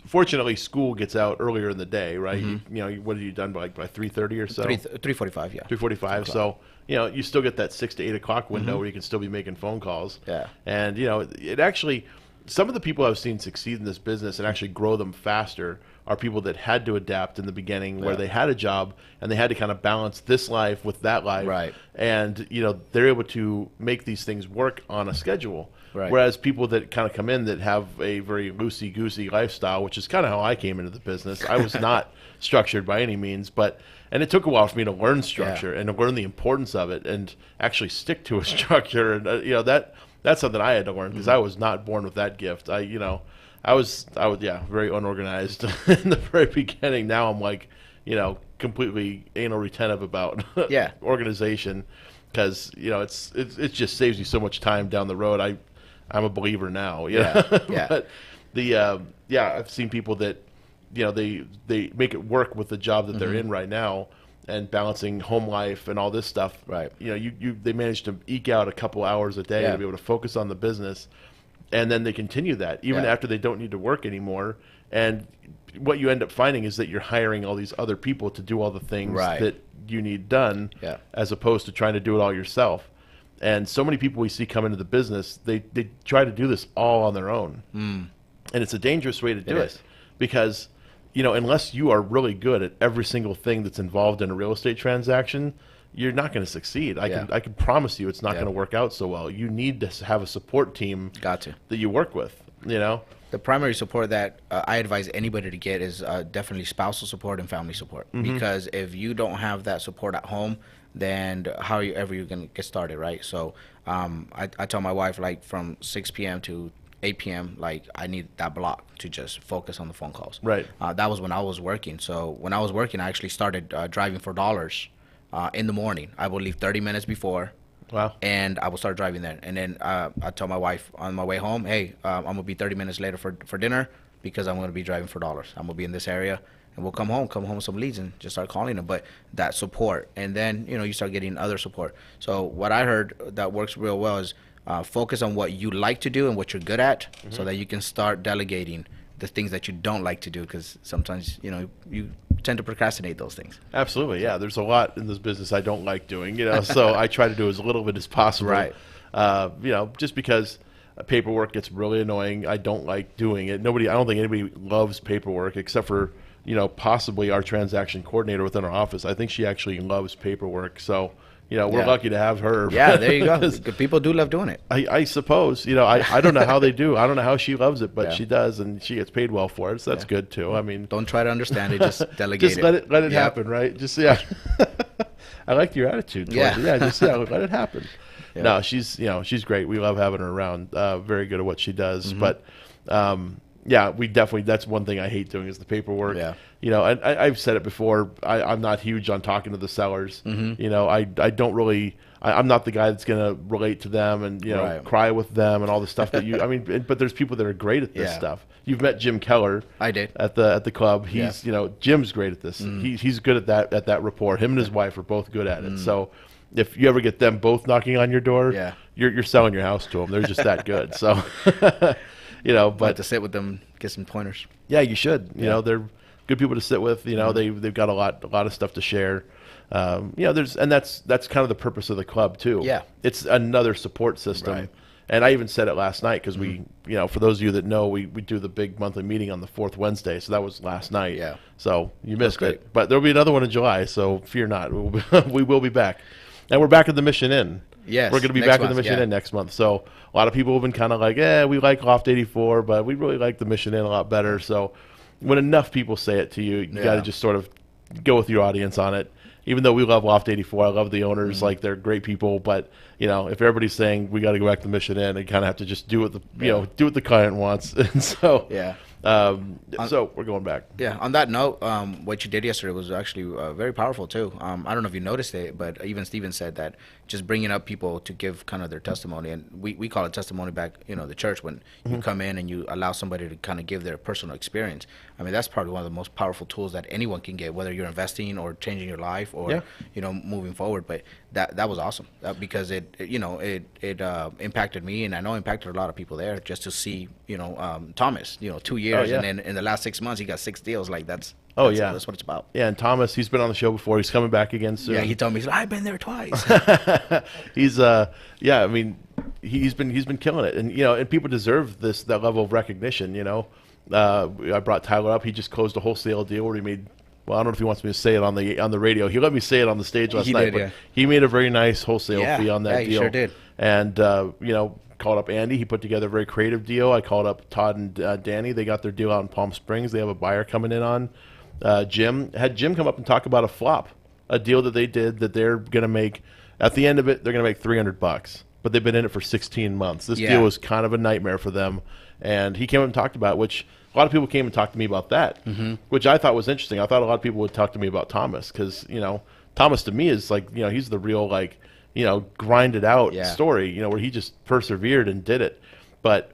fortunately school gets out earlier in the day, right? What have you done by 3:30 or so? 3:45, yeah. 3:45. So you still get that 6 to 8 o'clock window where you can still be making phone calls. Yeah. And it actually, some of the people I've seen succeed in this business and actually grow them faster are people that had to adapt in the beginning where they had a job and they had to kind of balance this life with that life. Right. And, they're able to make these things work on a schedule. Right. Whereas people that kind of come in that have a very loosey-goosey lifestyle, which is kind of how I came into the business. I was not structured by any means, and it took a while for me to learn structure and to learn the importance of it and actually stick to a structure. And that's something I had to learn because I was not born with that gift. I was very unorganized in the very beginning. Now I'm like, completely anal retentive about organization because it just saves you so much time down the road. I'm a believer now. But I've seen people that they make it work with the job that they're in right now and balancing home life and all this stuff. Right. They manage to eke out a couple hours a day to be able to focus on the business, and then they continue that even after they don't need to work anymore. And what you end up finding is that you're hiring all these other people to do all the things that you need done, as opposed to trying to do it all yourself. And so many people we see come into the business, they try to do this all on their own. And it's a dangerous way to do it because, unless you are really good at every single thing that's involved in a real estate transaction, you're not going to succeed. I can promise you it's not going to work out so well. You need to have a support team that you work with, The primary support that I advise anybody to get is definitely spousal support and family support. Because if you don't have that support at home, then how are you ever going to get started, right? So I tell my wife, like, from 6 p.m. to 8 p.m., like, I need that block to just focus on the phone calls. Right. That was when I was working. So when I was working, I actually started driving for dollars in the morning. I would leave 30 minutes before. Wow. And I will start driving there. And then I tell my wife on my way home, hey, I'm going to be 30 minutes later for dinner because I'm going to be driving for dollars. I'm going to be in this area. And we'll come home with some leads and just start calling them. But that support. And then, you start getting other support. So what I heard that works real well is focus on what you like to do and what you're good at so that you can start delegating the things that you don't like to do, because sometimes, you tend to procrastinate those things. Absolutely, yeah. There's a lot in this business I don't like doing, so I try to do as little of it as possible. Right. Just because paperwork gets really annoying. I don't like doing it. I don't think anybody loves paperwork except for, possibly our transaction coordinator within our office. I think she actually loves paperwork, so we're lucky to have her. Yeah, there you go. People do love doing it. I suppose. I don't know how they do. I don't know how she loves it, but she does, and she gets paid well for it, so that's good too. I mean, don't try to understand it. Just delegate just let it happen, right? Just I like your attitude towards it. Just let it happen. Yeah. No, she's great. We love having her around. Very good at what she does, but. We definitely, that's one thing I hate doing is the paperwork. Yeah. I've said it before. I'm not huge on talking to the sellers. I don't really. I'm not the guy that's going to relate to them and cry with them and all the stuff that but there's people that are great at this stuff. You've met Jim Keller. I did at the club. He's Jim's great at this. He's good at that rapport. Him and his wife are both good at it. So if you ever get them both knocking on your door, you're selling your house to them. They're just that good. So. But to sit with them, get some pointers. Yeah, you should. They're good people to sit with. They've got a lot of stuff to share. That's kind of the purpose of the club too. Yeah, it's another support system. Right. And I even said it last night because we, for those of you that know, we do the big monthly meeting on the fourth Wednesday. So that was last night. Yeah. So you missed it, but there'll be another one in July. So fear not, we will be back, and we're back at the Mission Inn. Yes, we're going to be back at the Mission Inn next month. So a lot of people have been kind of like, we like Loft 84, but we really like the Mission Inn a lot better. So when enough people say it to you, you got to just sort of go with your audience on it. Even though we love Loft 84, I love the owners, like they're great people. But if everybody's saying we got to go back to the Mission Inn, you kind of have to just do what do what the client wants. And so so we're going back. Yeah. On that note, what you did yesterday was actually very powerful too. I don't know if you noticed it, but even Steven said that just bringing up people to give kind of their testimony, and we call it testimony back, the church, when you come in and you allow somebody to kind of give their personal experience. I mean, that's probably one of the most powerful tools that anyone can get, whether you're investing or changing your life or moving forward. But that was awesome because it impacted me, and I know impacted a lot of people there just to see Thomas 2 years, and then in the last 6 months he got 6 deals. Like that's what it's about. Yeah, and Thomas, he's been on the show before. He's coming back again soon. Yeah, he told me, I've been there twice. He's I mean, he's been killing it, and people deserve that level of recognition. I brought Tyler up. He just closed a wholesale deal where he made. Well, I don't know if he wants me to say it on the radio. He let me say it on the stage last night. But he made a very nice wholesale fee on that deal. He sure did. And called up Andy. He put together a very creative deal. I called up Todd and Danny. They got their deal out in Palm Springs. They have a buyer coming in on. Jim come up and talk about a flop, a deal that they did that they're going to make. At the end of it, they're going to make $300, but they've been in it for 16 months. This deal was kind of a nightmare for them, and he came up and talked about it, which a lot of people came and talked to me about that, which I thought was interesting. I thought a lot of people would talk to me about Thomas because, Thomas to me is like, he's the real, like, grinded out story, where he just persevered and did it. But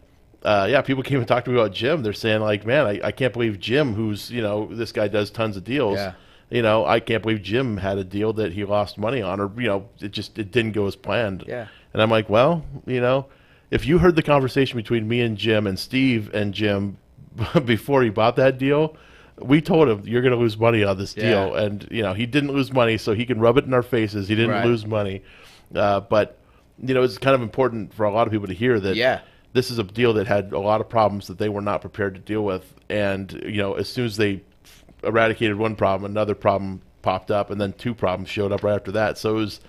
people came and talked to me about Jim. They're saying, like, man, I can't believe Jim, who's, this guy does tons of deals. Yeah. I can't believe Jim had a deal that he lost money on, or, it didn't go as planned. Yeah. And I'm like, well, if you heard the conversation between me and Jim and Steve and Jim before he bought that deal, we told him, you're going to lose money on this deal. And, he didn't lose money, so he can rub it in our faces. He didn't lose money. But, it's kind of important for a lot of people to hear that this is a deal that had a lot of problems that they were not prepared to deal with. And, as soon as they eradicated one problem, another problem popped up, and then two problems showed up right after that. So it was,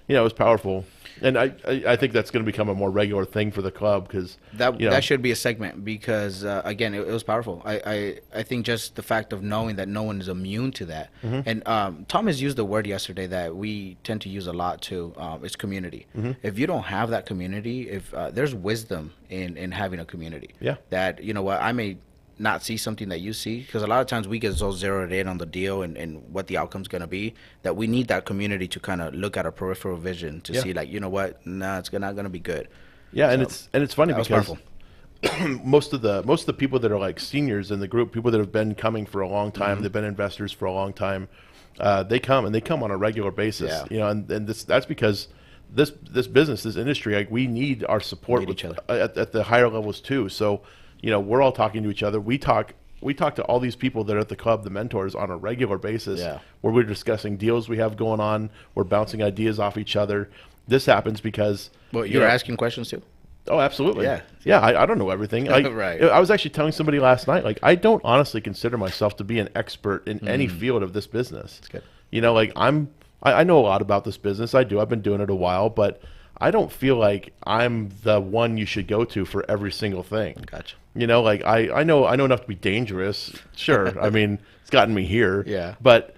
it was powerful. And I think that's going to become a more regular thing for the club because that should be a segment because again it was powerful. I think just the fact of knowing that no one is immune to that. And Thomas used the word yesterday that we tend to use a lot too. It's community. If you don't have that community, if there's wisdom in having a community. That I may not see something that you see because a lot of times we get so zeroed in on the deal and what the outcome's going to be that we need that community to kind of look at a peripheral vision to see like, what, it's not going to be good. And it's funny because most of the people that are like seniors in the group, people that have been coming for a long time, they've been investors for a long time, they come on a regular basis, and that's because this business, this industry, like we need our support with each other at the higher levels too. So we're all talking to each other. We talk to all these people that are at the club, the mentors, on a regular basis, where we're discussing deals we have going on. We're bouncing ideas off each other. This happens because you're asking questions too. Oh, absolutely. Yeah. I don't know everything. Right. I was actually telling somebody last night, like I don't honestly consider myself to be an expert in any field of this business. That's good. I know a lot about this business. I do. I've been doing it a while, but I don't feel like I'm the one you should go to for every single thing. Gotcha. I know enough to be dangerous. Sure. I mean, it's gotten me here. Yeah. But,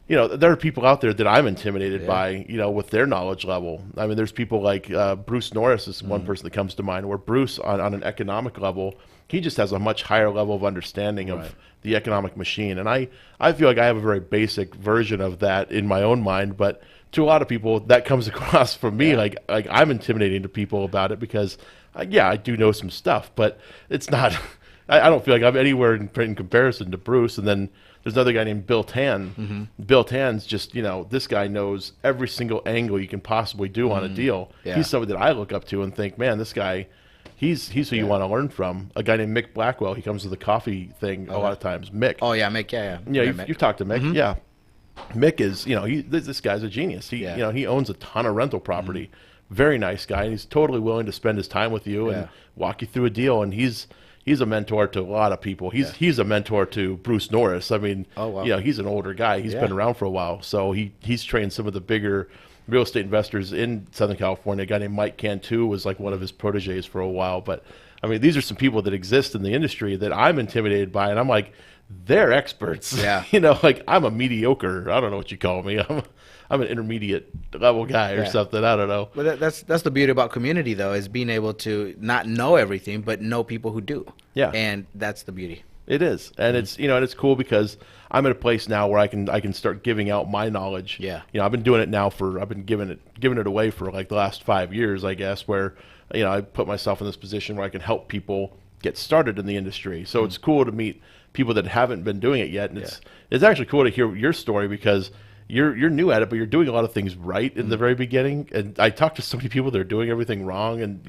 there are people out there that I'm intimidated by, with their knowledge level. I mean, there's people like Bruce Norris is one person that comes to mind, where Bruce, on an economic level, he just has a much higher level of understanding of the economic machine. And I feel like I have a very basic version of that in my own mind, but to a lot of people, that comes across from me like I'm intimidating to people about it because, I do know some stuff, but it's not. I don't feel like I'm anywhere in comparison to Bruce. And then there's another guy named Bill Tan. Bill Tan's just this guy knows every single angle you can possibly do on a deal. He's somebody that I look up to and think, man, this guy, he's who you want to learn from. A guy named Mick Blackwell. He comes to the coffee thing a lot of times. Mick. Oh yeah, Mick. Yeah. You've talked to Mick. Yeah. Mick is, this guy's a genius. He owns a ton of rental property. Very nice guy, and he's totally willing to spend his time with you and walk you through a deal. And he's a mentor to a lot of people. He's a mentor to Bruce Norris. I mean, he's an older guy. He's been around for a while, so he's trained some of the bigger real estate investors in Southern California. A guy named Mike Cantu was like one of his proteges for a while. But I mean, these are some people that exist in the industry that I'm intimidated by, and I'm like, they're experts. Yeah. I'm a mediocre, I don't know what you call me. I'm an intermediate level guy or something. I don't know. But that's the beauty about community, though, is being able to not know everything, but know people who do. Yeah. And that's the beauty. It is. And it's, and it's cool because I'm at a place now where I can start giving out my knowledge. Yeah. I've been doing it now I've been giving it away for like the last 5 years, I guess, where, I put myself in this position where I can help people get started in the industry. So it's cool to meet people that haven't been doing it yet. And it's actually cool to hear your story because you're new at it, but you're doing a lot of things right in the very beginning. And I talked to so many people that are doing everything wrong, and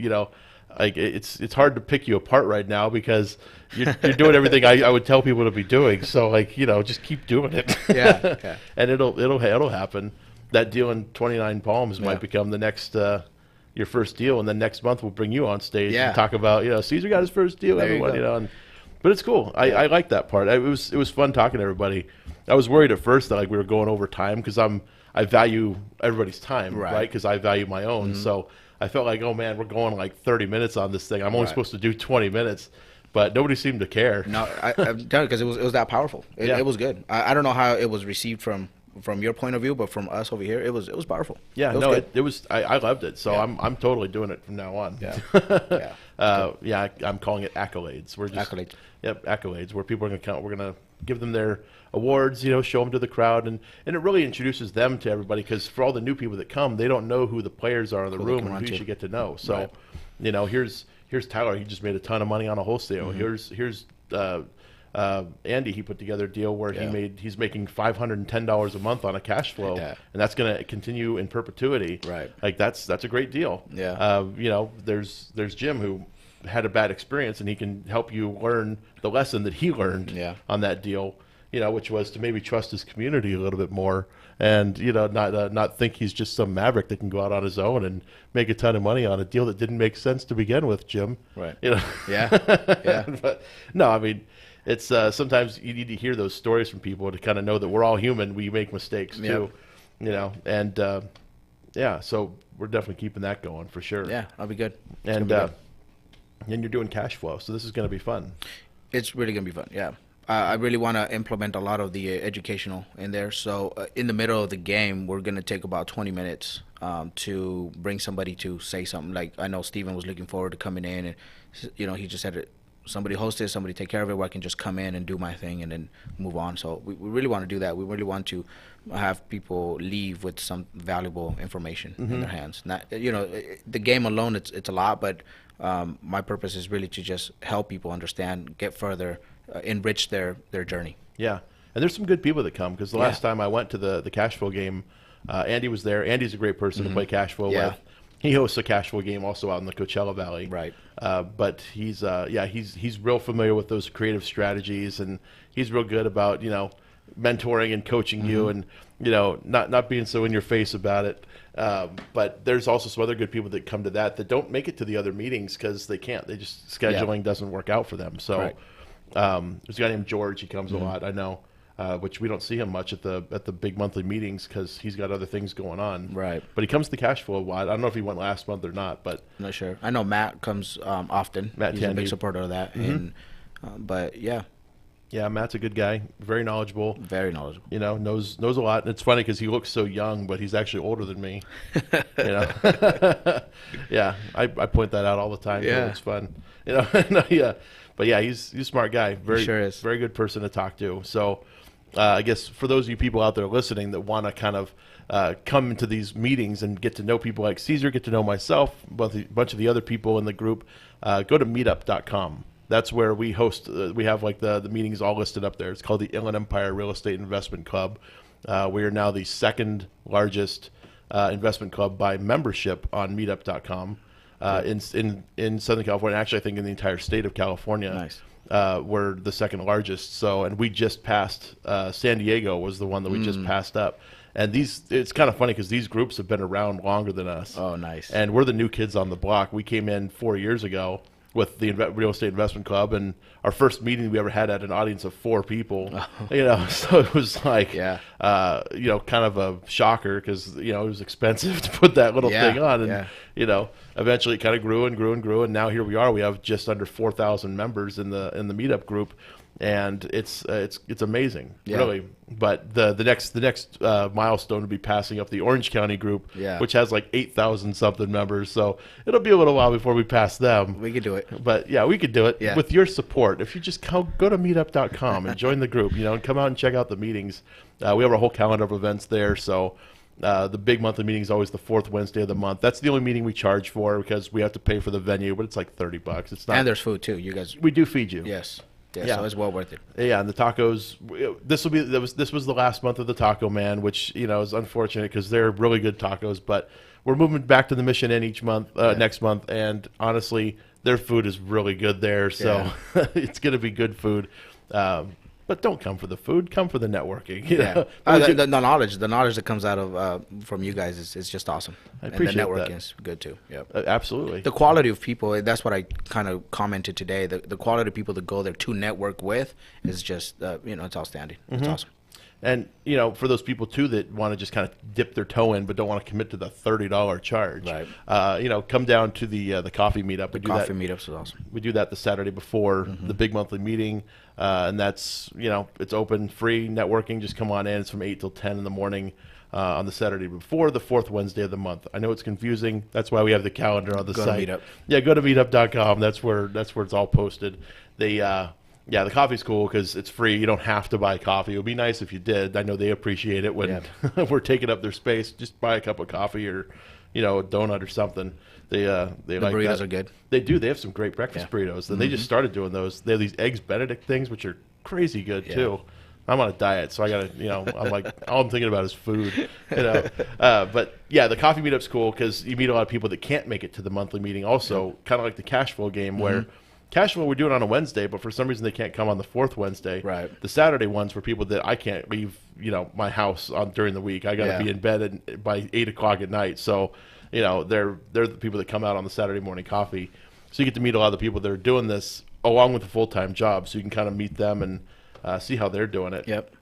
like it's hard to pick you apart right now because you're doing everything I would tell people to be doing. So like just keep doing it. Yeah. Okay. And it'll happen. That deal in 29 Palms might become the next your first deal, and then next month we'll bring you on stage and talk about Caesar got his first deal. There everyone but it's cool. I like that part. It was fun talking to everybody. I was worried at first that like we were going over time because I value everybody's time, right? Because I value my own. So I felt like, oh man, we're going like 30 minutes on this thing. I'm only supposed to do 20 minutes, but nobody seemed to care. No, I'm telling you, because it was that powerful. It was good. I don't know how it was received from your point of view, but from us over here, it was powerful. Yeah, it was. I loved it. So I'm totally doing it from now on. Yeah, I'm calling it accolades. We're just accolades. Yep, accolades. Where people are going to count. We're going to give them their awards. Show them to the crowd, and it really introduces them to everybody. Because for all the new people that come, they don't know who the players are in the room and who you should get to know. So, here's Tyler. He just made a ton of money on a wholesale. Here's Andy. He put together a deal where he's making $510 a month on a cash flow, and that's going to continue in perpetuity. Right. Like that's a great deal. Yeah. There's Jim who had a bad experience, and he can help you learn the lesson that he learned on that deal. Which was to maybe trust his community a little bit more, and not think he's just some maverick that can go out on his own and make a ton of money on a deal that didn't make sense to begin with, Jim. Right. Yeah. Yeah. But no, I mean, it's sometimes you need to hear those stories from people to kind of know that we're all human. We make mistakes too. And so we're definitely keeping that going for sure. Yeah, that'll be good. And you're doing cash flow, so this is going to be fun. It's really going to be fun. Yeah. I really want to implement a lot of the educational in there. So in the middle of the game, we're going to take about 20 minutes to bring somebody to say something. Like I know Steven was looking forward to coming in, and he just said somebody host it, somebody take care of it, where I can just come in and do my thing and then move on. So we really want to do that. We really want to have people leave with some valuable information in their hands. Not, the game alone, it's a lot, but my purpose is really to just help people understand, get further, enrich their journey. Yeah, and there's some good people that come, because the last time I went to the cash flow game, Andy was there. Andy's a great person to play cash flow with. He hosts a cash flow game also out in the Coachella Valley. Right. But he's real familiar with those creative strategies, and he's real good about mentoring and coaching you, and not being so in your face about it. But there's also some other good people that come to that don't make it to the other meetings because they can't. They just scheduling doesn't work out for them. So. There's a guy named George. He comes a lot, I know, which we don't see him much at the big monthly meetings because he's got other things going on. Right. But he comes to the cash flow a lot. I don't know if he went last month or not, but I'm not sure. I know Matt comes often. He's a big supporter of that. And but yeah, Matt's a good guy. Very knowledgeable. Very knowledgeable. Knows a lot. And it's funny because he looks so young, but he's actually older than me. Yeah, I point that out all the time. Yeah, it's fun. But yeah, he's a smart guy. He sure is. Very good person to talk to. So I guess for those of you people out there listening that want to kind of come into these meetings and get to know people like Caesar, get to know myself, a bunch of the other people in the group, go to meetup.com. That's where we host. We have like the meetings all listed up there. It's called the Inland Empire Real Estate Investment Club. We are now the second largest investment club by membership on meetup.com. In Southern California, actually I think in the entire state of California. Nice. We're the second largest. So, and we just passed, San Diego was the one that we just passed up. And it's kind of funny because these groups have been around longer than us. Oh, nice. And we're the new kids on the block. We came in 4 years ago with the Real Estate Investment Club, and our first meeting we ever had an audience of 4 people. So it was like, kind of a shocker because it was expensive to put that little thing on, and eventually it kind of grew and grew and grew, and now here we are. We have just under 4,000 members in the meetup group, and it's amazing, really. But the next milestone will be passing up the Orange County group, which has like 8,000 something members. So it'll be a little while before we pass them. We could do it. But yeah, we could do it with your support. If you just go to meetup.com and join the group, and come out and check out the meetings. We have a whole calendar of events there. So the big monthly meeting is always the 4th Wednesday of the month. That's the only meeting we charge for because we have to pay for the venue, but it's like $30. It's not. And there's food too. You guys. We do feed you. Yes. Yeah, so it's well worth it. Yeah, and the tacos. This was the last month of the Taco Man, which is unfortunate because they're really good tacos. But we're moving back to the Mission Inn next month, and honestly, their food is really good there. So it's going to be good food. But don't come for the food. Come for the networking. The knowledge that comes out of from you guys is just awesome. I appreciate that. And the networking is good too. Yep. Absolutely. The quality of people. That's what I kind of commented today. The quality of people that go there to network with is just it's outstanding. It's awesome. And, you know, for those people, too, that want to just kind of dip their toe in but don't want to commit to the $30 charge, right. You know, come down to the coffee meetup. The coffee meetups is awesome. We do that the Saturday before the big monthly meeting, and that's, you know, it's open, free, networking. Just come on in. It's from 8 till 10 in the morning on the Saturday before the fourth Wednesday of the month. I know it's confusing. That's why we have the calendar on the site. Go to Meetup. Yeah, go to meetup.com. That's where it's all posted. Yeah, the coffee's cool because it's free. You don't have to buy coffee. It would be nice if you did. I know they appreciate it when we're taking up their space. Just buy a cup of coffee or, you know, a donut or something. They like burritos that. are good. They do. They have some great breakfast burritos. And they just started doing those. They have these Eggs Benedict things, which are crazy good too. I'm on a diet, so I gotta, you know, I'm like, all I'm thinking about is food, you know. But yeah, the coffee meetup's cool because you meet a lot of people that can't make it to the monthly meeting. Also, kind of like the cash flow game where. Cash flow, we're doing on a Wednesday, but for some reason they can't come on the fourth Wednesday. Right. The Saturday ones for people that I can't leave, you know, my house during the week. I got to be in bed by 8 o'clock at night. So, you know, they're the people that come out on the Saturday morning coffee. So you get to meet a lot of the people that are doing this along with a full-time job. So you can kind of meet them and see how they're doing it. Yep.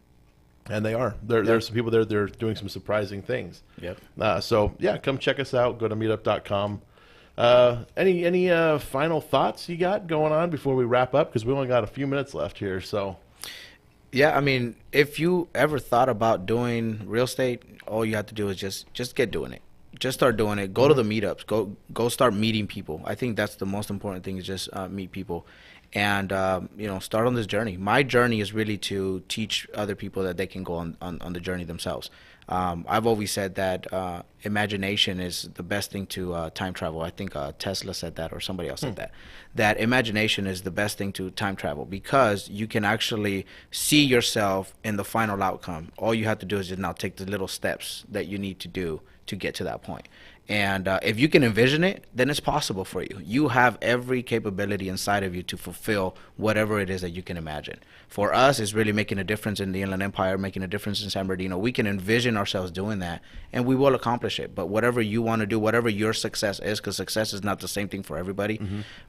And they are. There's some people there that are doing some surprising things. Yep. So, yeah, come check us out. Go to meetup.com. Any final thoughts you got going on before we wrap up? Because we only got a few minutes left here. So, yeah, I mean, if you ever thought about doing real estate, all you have to do is just get doing it. Just start doing it. Go to the meetups. Go start meeting people. I think that's the most important thing is just meet people. And, you know, start on this journey. My journey is really to teach other people that they can go on the journey themselves. I've always said that imagination is the best thing to time travel. I think Tesla said that or somebody else said that. That imagination is the best thing to time travel because you can actually see yourself in the final outcome. All you have to do is just now take the little steps that you need to do to get to that point. And if you can envision it, then it's possible for you. You have every capability inside of you to fulfill whatever it is that you can imagine. For us, it's really making a difference in the Inland Empire, making a difference in San Bernardino. We can envision ourselves doing that, and we will accomplish it. But whatever you want to do, whatever your success is, because success is not the same thing for everybody,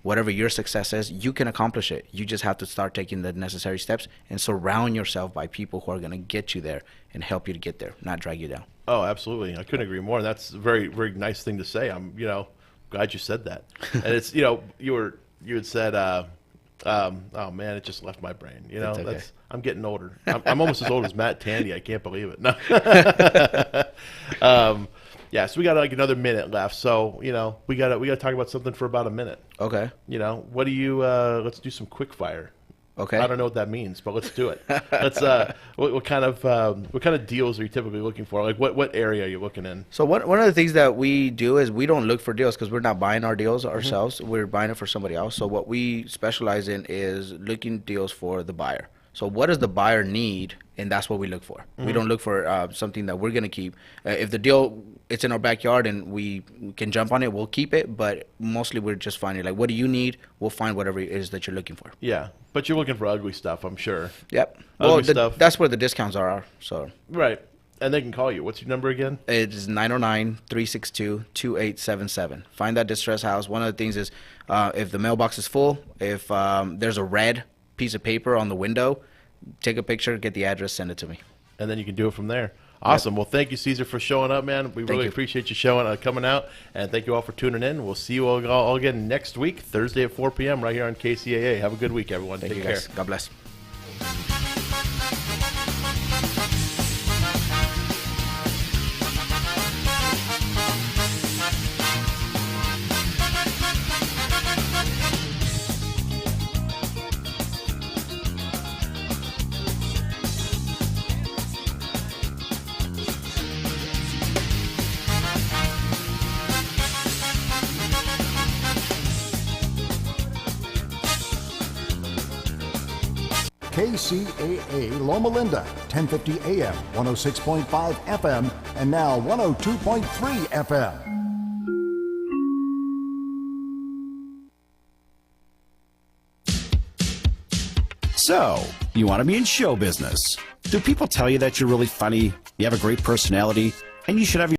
whatever your success is, you can accomplish it. You just have to start taking the necessary steps and surround yourself by people who are going to get you there and help you to get there, not drag you down. Oh, absolutely. I couldn't agree more. That's a very, very nice thing to say. I'm, you know, glad you said that. And it's, you know, you had said, oh man, it just left my brain. You know, okay. I'm getting older. I'm almost as old as Matt Tandy. I can't believe it. No. Yeah, so we got like another minute left. So, you know, we gotta talk about something for about a minute. Okay. You know, what do you? Let's do some quick fire. Okay. I don't know what that means, but let's do it. Let's. What kind of deals are you typically looking for? Like what area are you looking in? So one of the things that we do is we don't look for deals because we're not buying our deals ourselves. We're buying it for somebody else. So what we specialize in is looking deals for the buyer. So what does the buyer need, and that's what we look for. We don't look for something that we're going to keep. If the deal, it's in our backyard and we can jump on it, we'll keep it. But mostly we're just finding, like, what do you need? We'll find whatever it is that you're looking for. Yeah, but you're looking for ugly stuff, I'm sure. Yep. Ugly stuff. That's where the discounts are. So right. And they can call you. What's your number again? It is 909-362-2877. Find that distressed house. One of the things is if the mailbox is full, if there's a red piece of paper on the window, take a picture, get the address, send it to me. And then you can do it from there. Awesome. Yep. Well, thank you, Caesar, for showing up, man. We really appreciate you coming out. And thank you all for tuning in. We'll see you all again next week, Thursday at 4 p.m. right here on KCAA. Have a good week, everyone. Take care. Guys. God bless. KCAA Loma Linda, 1050 AM, 106.5 FM, and now 102.3 FM. So, you want to be in show business. Do people tell you that you're really funny, you have a great personality, and you should have your